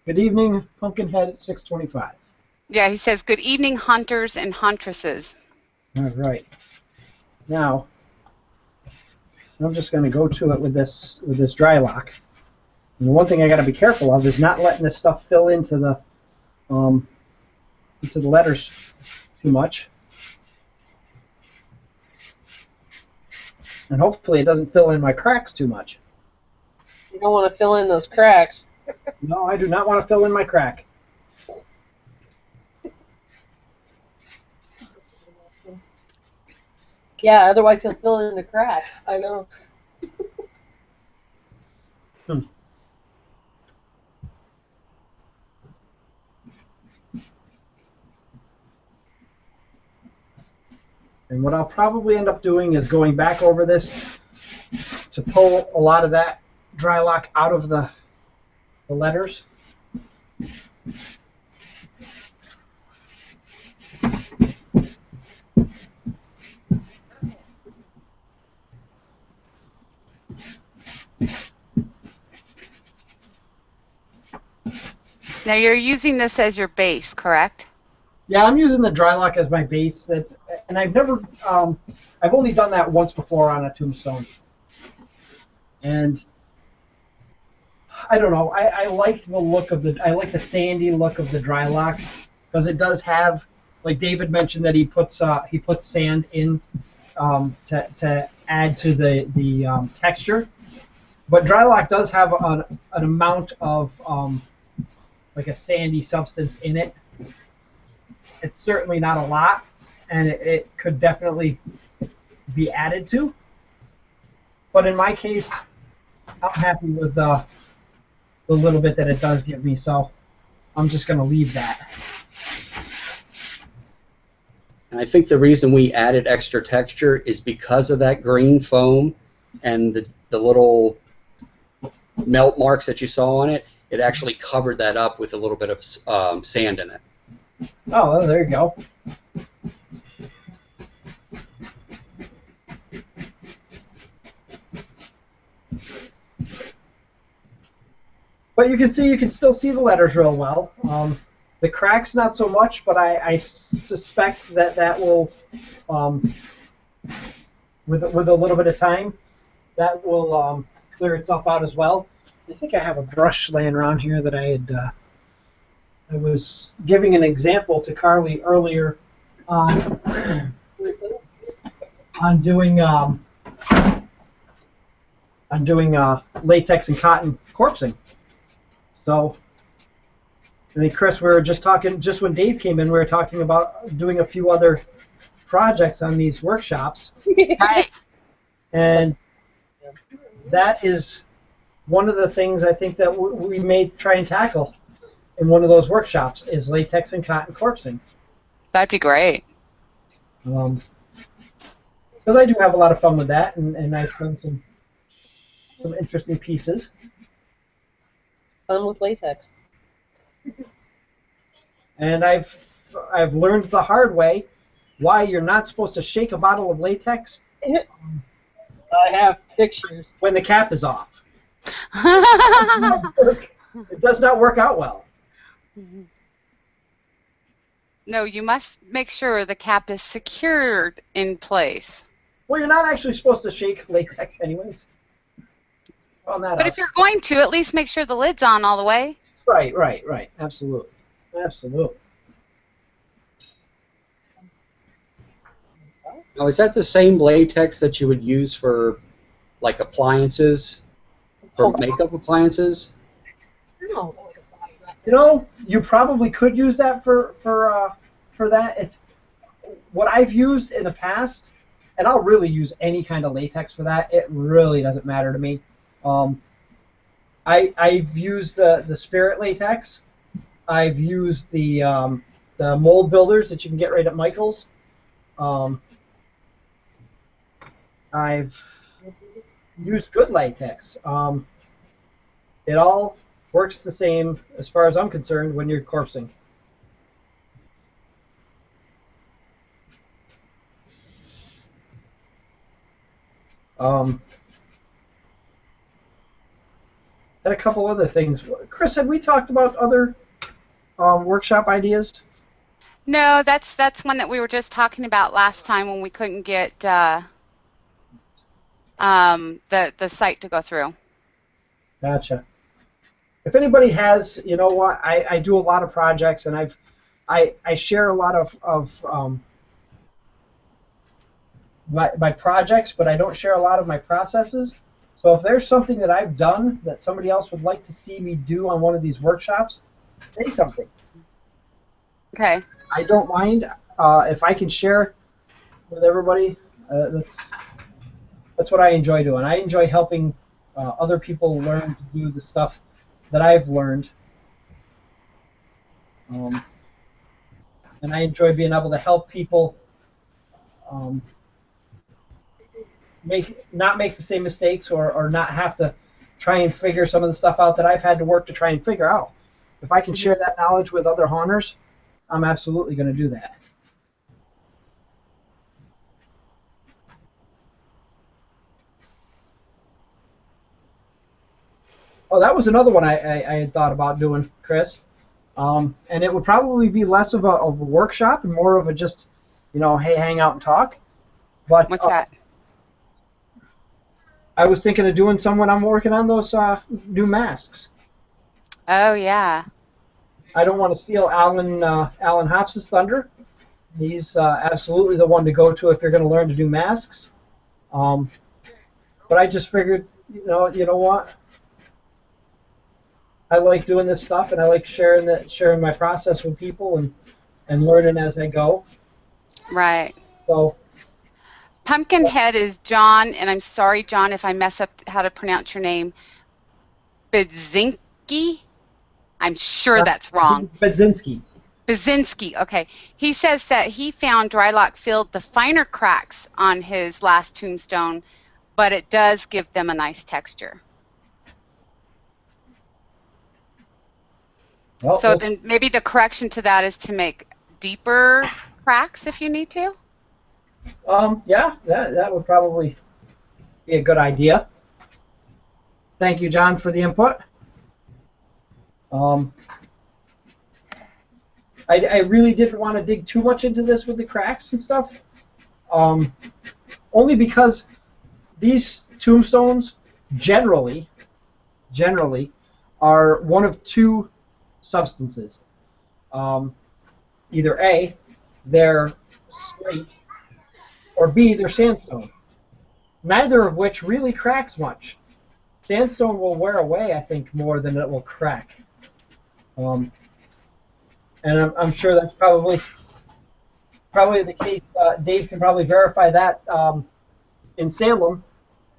Good evening, Pumpkinhead 625. Yeah, he says, "Good evening, hunters and huntresses." All right. Now, I'm just going to go to it with this dry lock. And the one thing I got to be careful of is not letting this stuff fill into the letters too much. And hopefully it doesn't fill in my cracks too much. You don't want to fill in those cracks. No, I do not want to fill in my crack. Yeah, otherwise he'll fill in the crack. I know. And what I'll probably end up doing is going back over this to pull a lot of that dry lock out of the letters. Now you're using this as your base, correct? Yeah, I'm using the dry lock as my base. And I've never, I've only done that once before on a tombstone. And I don't know, I like the look of I like the sandy look of the dry lock, because it does have, like David mentioned, that he puts sand in to add to the texture. But dry lock does have an amount of like a sandy substance in it. It's certainly not a lot, and it could definitely be added to. But in my case, I'm happy with the little bit that it does give me, so I'm just going to leave that. And I think the reason we added extra texture is because of that green foam and the little melt marks that you saw on it. It actually covered that up with a little bit of sand in it. Oh, well, there you go. But you can still see the letters real well. The cracks not so much, but I suspect that will, with a little bit of time, that will clear itself out as well. I think I have a brush laying around here that I was giving an example to Carly earlier on doing latex and cotton corpsing. So I think, Chris, we were just talking, just when Dave came in, we were talking about doing a few other projects on these workshops. Right. And that is one of the things I think that we may try and tackle. in one of those workshops is latex and cotton corpsing. That'd be great. Because I do have a lot of fun with that, and I've done some interesting pieces. Fun with latex. And I've learned the hard way why you're not supposed to shake a bottle of latex I have pictures. when the cap is off. It does not work out well. No, you must make sure the cap is secured in place. Well, you're not actually supposed to shake latex anyways. Found that But out. if you're going to, at least make sure the lid's on all the way. Right. Absolutely. Now, is that the same latex that you would use for, like, appliances, for makeup appliances? No. You know, you probably could use that for that. It's what I've used in the past, and I'll really use any kind of latex for that. It really doesn't matter to me. I've used the Spirit latex. I've used the mold builders that you can get right at Michael's. I've used good latex. It all works the same as far as I'm concerned when you're corpsing. And a couple other things. Chris, had we talked about other workshop ideas? No, that's one that we were just talking about last time when we couldn't get the site to go through. Gotcha. If anybody has, you know what, I do a lot of projects, and I share a lot of my projects, but I don't share a lot of my processes. So if there's something that I've done that somebody else would like to see me do on one of these workshops, say something. Okay. I don't mind if I can share with everybody. That's what I enjoy doing. I enjoy helping other people learn to do the stuff that I've learned, and I enjoy being able to help people not make the same mistakes, or not have to try and figure some of the stuff out that I've had to work to try and figure out. If I can share that knowledge with other haunters, I'm absolutely going to do that. Oh, that was another one I had thought about doing, Chris. And it would probably be less of a workshop and more of a just, hey, hang out and talk. But What's that? I was thinking of doing some when I'm working on those new masks. Oh, yeah. I don't want to steal Alan Hopps's thunder. He's absolutely the one to go to if you're going to learn to do masks. But I just figured, you know what? I like doing this stuff, and I like sharing my process with people and learning as I go. Right. So. Pumpkinhead is John, and I'm sorry, John, if I mess up how to pronounce your name. Budzinski? I'm sure that's wrong. Budzinski. Budzinski, okay. He says that he found Drylock filled the finer cracks on his last tombstone, but it does give them a nice texture. Well, so then maybe the correction to that is to make deeper cracks if you need to? Yeah, that would probably be a good idea. Thank you, John, for the input. I really didn't want to dig too much into this with the cracks and stuff, only because these tombstones generally are one of two substances. Either A, they're slate, or B, they're sandstone. Neither of which really cracks much. Sandstone will wear away, I think, more than it will crack. And I'm sure that's probably the case. Dave can probably verify that. In Salem,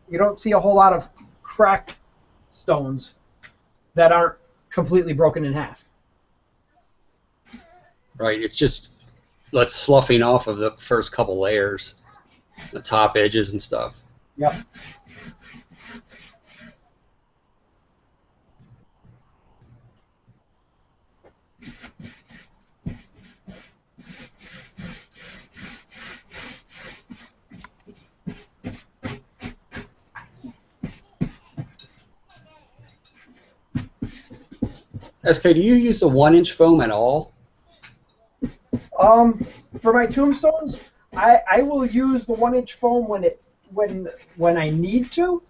you don't see a whole lot of cracked stones that aren't completely broken in half. right? It's just let's sloughing off of the first couple layers, the top edges and stuff. Yep. SK, do you use the 1-inch foam at all? For my tombstones, I will use the 1-inch foam when I need to,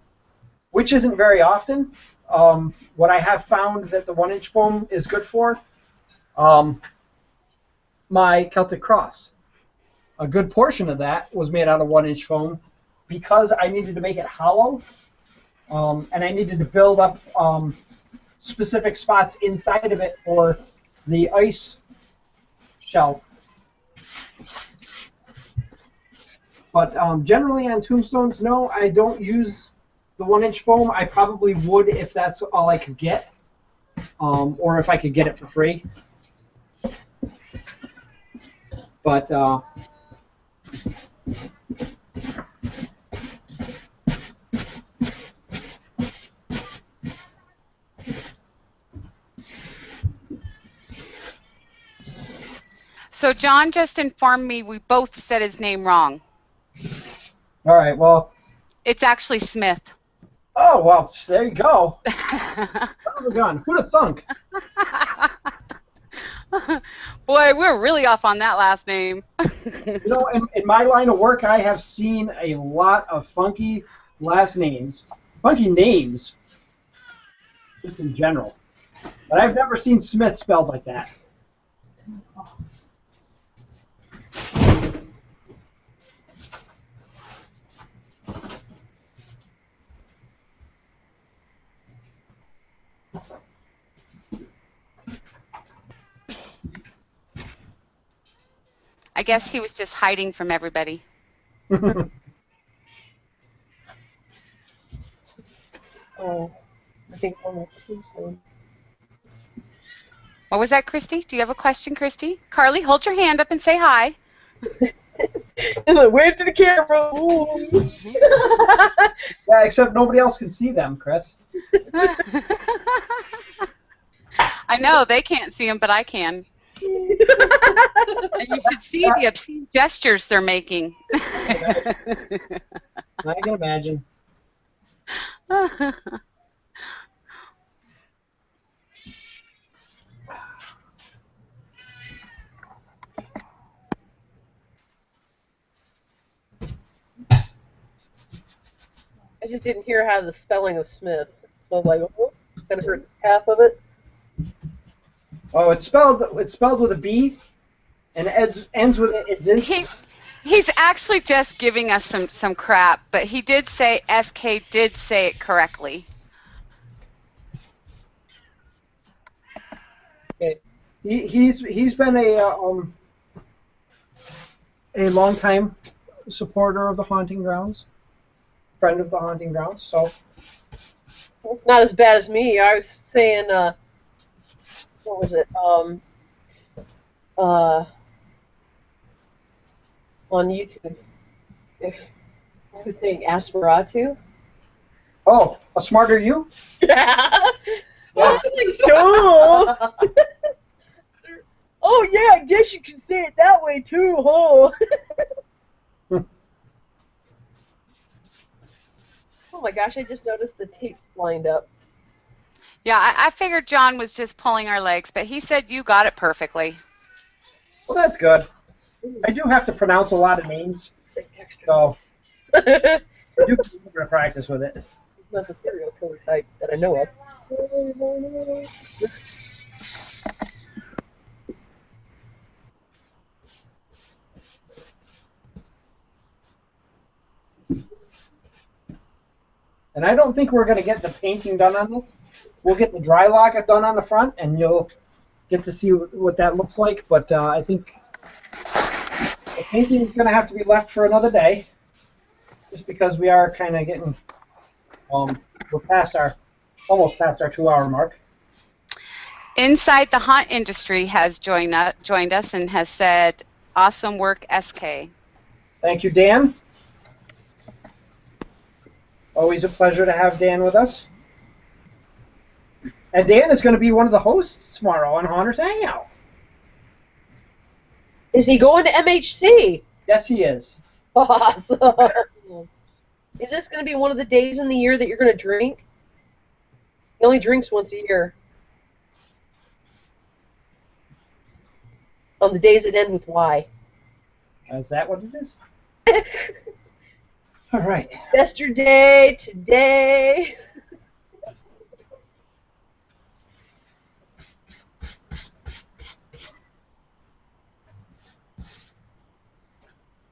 which isn't very often. What I have found that the 1-inch foam is good for, my Celtic Cross. A good portion of that was made out of 1-inch foam because I needed to make it hollow, and I needed to build up specific spots inside of it for the ice shelf. But generally on tombstones, no, I don't use the 1-inch foam. I probably would if that's all I could get, or if I could get it for free. But So John just informed me we both said his name wrong. all right, well. It's actually Smith. Oh well, there you go. Son of a gun. Who'd have thunk? Boy, we're really off on that last name. You know, in my line of work, I have seen a lot of funky last names, funky names, just in general. But I've never seen Smith spelled like that. I guess he was just hiding from everybody. Oh, I think on the tombstone. What was that, Christy? Do you have a question, Christy? Carly, hold your hand up and say hi. Wave to the camera. Yeah, except nobody else can see them, Chris. I know, they can't see him, but I can. And you should see the obscene gestures they're making. I can imagine. I just didn't hear how the spelling of Smith. So I was like, oh, kind of heard half of it. Oh, it's spelled with a B, and it ends with it's in. He's actually just giving us some crap, but he did say SK did say it correctly. Okay. He's been a long time supporter of the Haunting Grounds, friend of the Haunting Grounds. So Well, it's not as bad as me. I was saying, what was it? On YouTube, I was saying Asperatu. oh, a smarter you? Yeah. Yeah. Oh, oh yeah, I guess you can say it that way too, huh? Oh my gosh, I just noticed the tapes lined up. Yeah, I figured John was just pulling our legs, but he said you got it perfectly. Well, that's good. I do have to pronounce a lot of names, so I do keep to practice with it. It's not the serial killer type that I know of. And I don't think we're going to get the painting done on this. We'll get the dry lock done on the front, and you'll get to see what that looks like. But I think the painting is going to have to be left for another day, just because we are kind of getting we're almost past our 2-hour mark. Inside the Haunt Industry has joined us and has said, "Awesome work, SK." Thank you, Dan. Always a pleasure to have Dan with us. And Dan is going to be one of the hosts tomorrow on Haunters Hangout. Is he going to MHC? Yes, he is. Awesome. Is this going to be one of the days in the year that you're going to drink? He only drinks once a year. On the days that end with Y. Is that what it is? All right. Yesterday, today.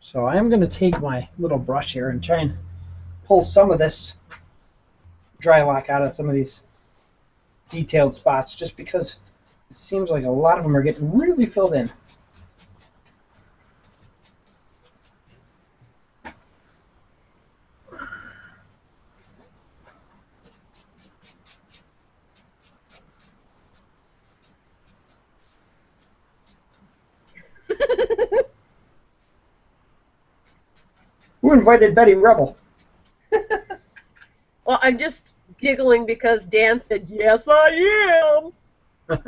So I'm going to take my little brush here and try and pull some of this dry lock out of some of these detailed spots, just because it seems like a lot of them are getting really filled in. Who invited Betty Rebel? Well, I'm just giggling because Dan said, "Yes, I am."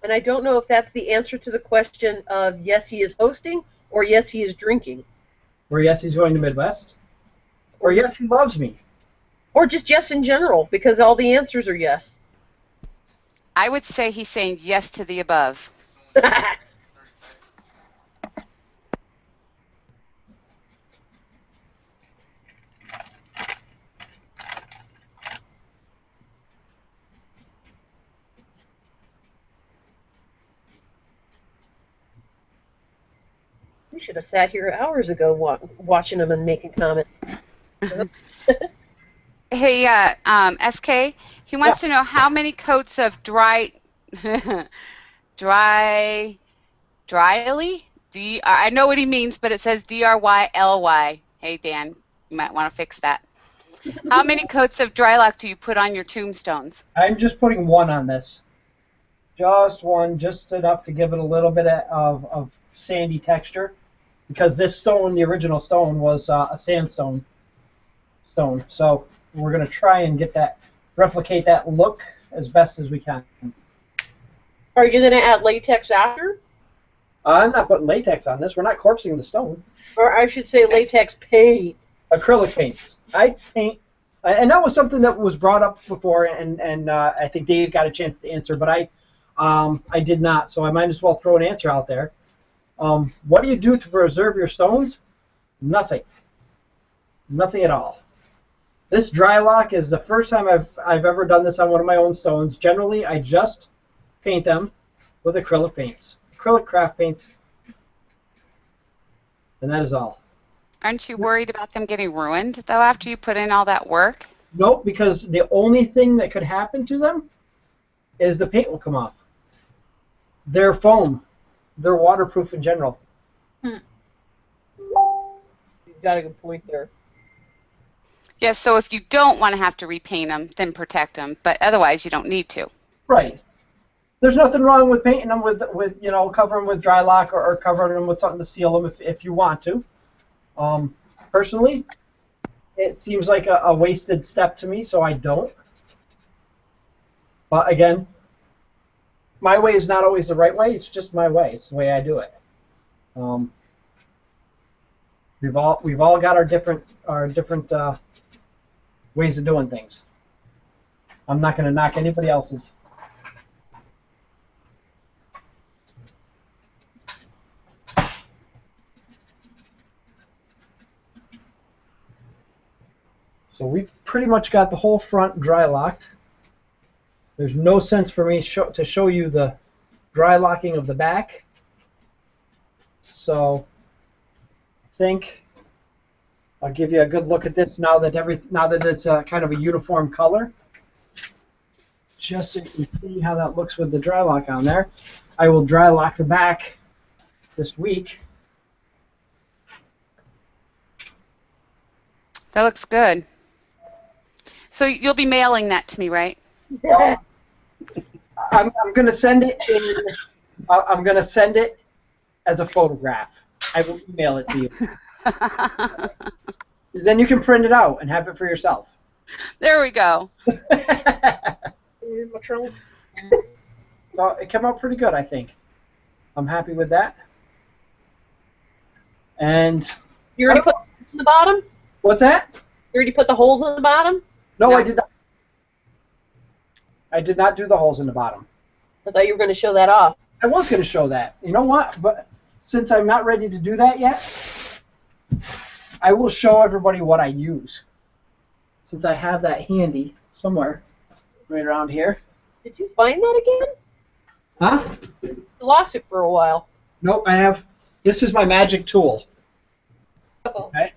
And I don't know if that's the answer to the question of yes, he is hosting, or yes, he is drinking. Or yes, he's going to Midwest. Or yes, he loves me. Or just yes in general, because all the answers are yes. I would say he's saying yes to the above. We should have sat here hours ago watching them and making comments. Hey, SK, he wants to know how many coats of dryly? I know what he means, but it says DRYLY. Hey, Dan, you might want to fix that. How many coats of dry lock do you put on your tombstones? I'm just putting one on this. Just one, just enough to give it a little bit of sandy texture. Because this stone, the original stone, was a sandstone stone. So we're going to try and replicate that look as best as we can. Are you going to add latex after? I'm not putting latex on this. We're not corpsing the stone. Or I should say latex paint. Acrylic paints. I paint, and that was something that was brought up before, and I think Dave got a chance to answer, but I did not, so I might as well throw an answer out there. What do you do to preserve your stones? Nothing. Nothing at all. This dry lock is the first time I've ever done this on one of my own stones. Generally, I just paint them with acrylic paints, acrylic craft paints, and that is all. Aren't you worried about them getting ruined, though, after you put in all that work? Nope, because the only thing that could happen to them is the paint will come off. They're foam. They're waterproof in general. You've got a good point there. Yes, so if you don't want to have to repaint them, then protect them, but otherwise you don't need to. Right. There's nothing wrong with painting them with covering them with dry lock or covering them with something to seal them if you want to. Personally, it seems like a wasted step to me, so I don't. But again, my way is not always the right way. It's just my way. It's the way I do it. We've all got our different ways of doing things. I'm not going to knock anybody else's. So we've pretty much got the whole front dry locked. There's no sense for me to show you the dry locking of the back. So I think I'll give you a good look at this now that it's kind of a uniform color. Just so you can see how that looks with the dry lock on there. I will dry lock the back this week. That looks good. So you'll be mailing that to me, right? Well, I'm going to send it in. I'm going to send it as a photograph. I will email it to you. Then you can print it out and have it for yourself. There we go. In my trunk. So it came out pretty good, I think. I'm happy with that. And You already put the holes in the bottom? what's that? You already put the holes in the bottom? No, No. I did not. I did not do the holes in the bottom. I thought you were going to show that off. I was going to show that. You know what? But since I'm not ready to do that yet, I will show everybody what I use. Since I have that handy somewhere, right around here. Did you find that again? Huh? You lost it for a while. Nope, I have. This is my magic tool. Okay?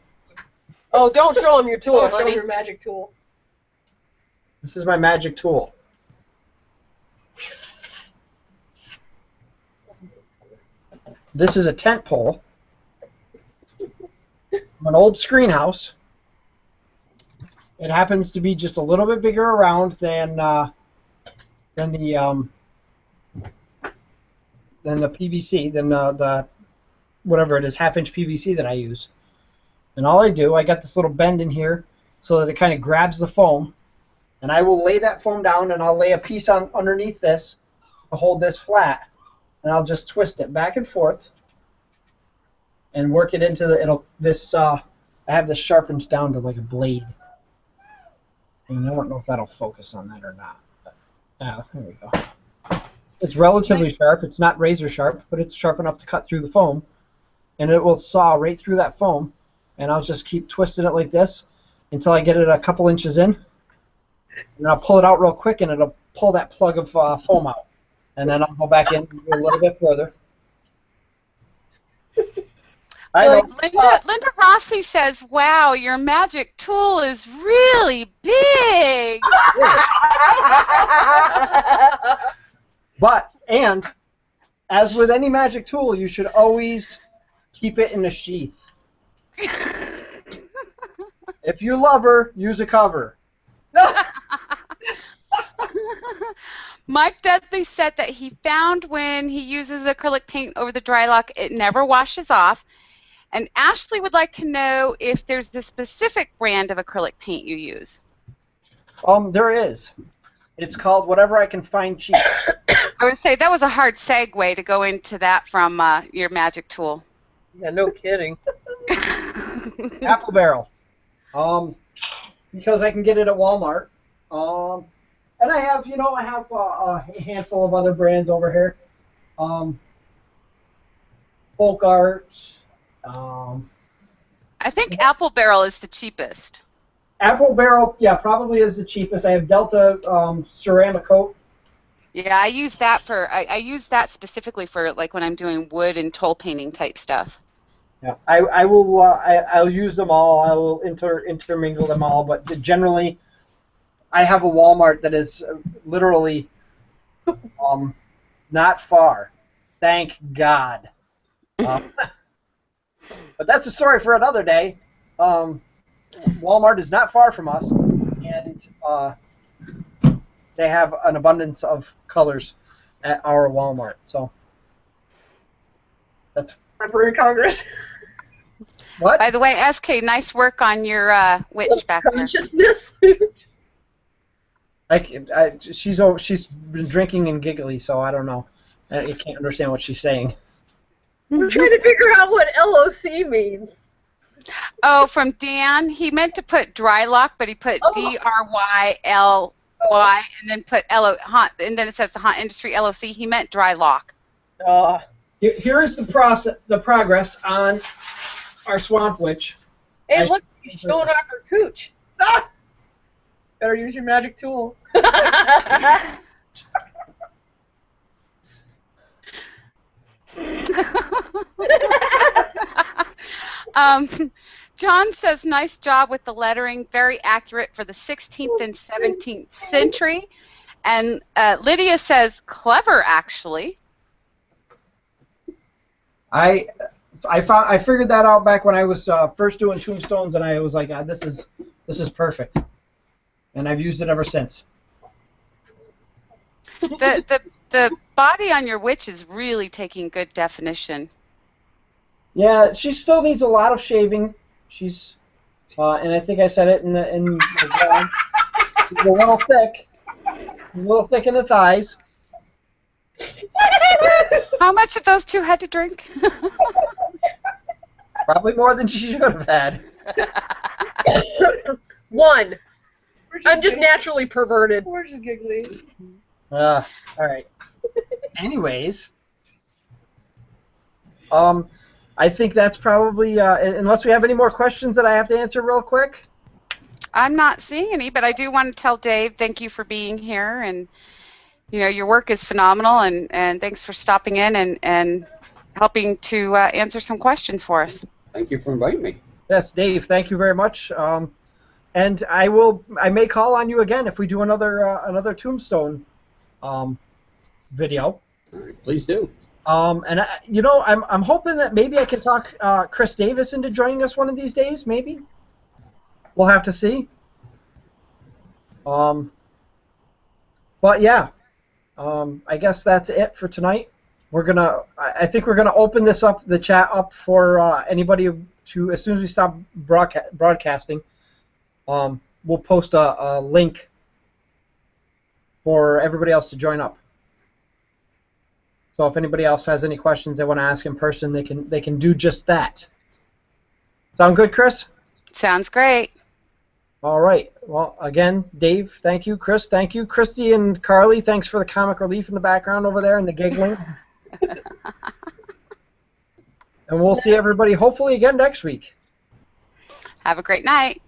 Oh, don't show them your tool, Oh, show honey. your magic tool. This is my magic tool. This is a tent pole from an old screen house. It happens to be just a little bit bigger around than the PVC, than the whatever it is, half-inch PVC that I use. And all I do, I got this little bend in here so that it kind of grabs the foam, and I will lay that foam down, and I'll lay a piece on underneath this to hold this flat, and I'll just twist it back and forth and work it into I have this sharpened down to like a blade. And I don't know if that'll focus on that or not. But, there we go. It's relatively sharp. It's not razor sharp, but it's sharp enough to cut through the foam. And it will saw right through that foam. And I'll just keep twisting it like this until I get it a couple inches in. And I'll pull it out real quick, and it'll pull that plug of foam out. And then I'll go back in and do a little bit further. I know. Linda Rossi says, "Wow, your magic tool is really big." But, and, as with any magic tool, you should always keep it in a sheath. If you love her, use a cover. Mike Dudley said that he found when he uses acrylic paint over the dry lock, it never washes off. And Ashley would like to know if there's a specific brand of acrylic paint you use. There is. It's called Whatever I Can Find Cheap. I would say that was a hard segue to go into that from your magic tool. Yeah, no kidding. Apple Barrel. Because I can get it at Walmart. And I have, a handful of other brands over here. Folk Art. I think Apple Barrel is the cheapest. Apple Barrel, yeah, probably is the cheapest. I have Delta ceramic coat. Yeah, I use that I use that specifically for like when I'm doing wood and toll painting type stuff. Yeah, I'll use them all. I will intermingle them all, but generally, I have a Walmart that is literally not far. Thank God. But that's a story for another day. Walmart is not far from us, and they have an abundance of colors at our Walmart. So that's Library of Congress. what? By the way, SK, nice work on your witch back there. Consciousness. She's been drinking and giggly, so I don't know. I can't understand what she's saying. We're trying to figure out what LOC means. Oh, from Dan, he meant to put dry lock, but he put DRYLY and then put and then it says the Hunt Industry LOC. He meant dry lock. Here is the progress on our Swamp Witch. Hey, look, she's showing off her cooch. Ah! Better use your magic tool. John says, nice job with the lettering, very accurate for the 16th and 17th century. And Lydia says, clever, actually. I I figured that out back when I was first doing tombstones, and I was like, this is perfect, and I've used it ever since. The body on your witch is really taking good definition. Yeah, she still needs a lot of shaving. She's, and I think I said it in the vlog. She's a little thick in the thighs. How much of those two had to drink? Probably more than she should have had. One. I'm just naturally perverted. We're just giggling. All right. Anyways, I think that's probably unless we have any more questions that I have to answer real quick. I'm not seeing any, but I do want to tell Dave thank you for being here, and your work is phenomenal, and thanks for stopping in and helping to answer some questions for us. Thank you for inviting me. Yes, Dave, thank you very much. And I may call on you again if we do another tombstone video. All right, please do. And I'm hoping that maybe I can talk Chris Davis into joining us one of these days. Maybe we'll have to see. But yeah, I guess that's it for tonight. I think we're gonna open the chat up for anybody to, as soon as we stop broadcasting. We'll post a link for everybody else to join up. So if anybody else has any questions they want to ask in person, they can do just that. Sound good, Chris? Sounds great. All right. Well, again, Dave, thank you. Chris, thank you. Christy and Carly, thanks for the comic relief in the background over there and the giggling. And we'll see everybody hopefully again next week. Have a great night.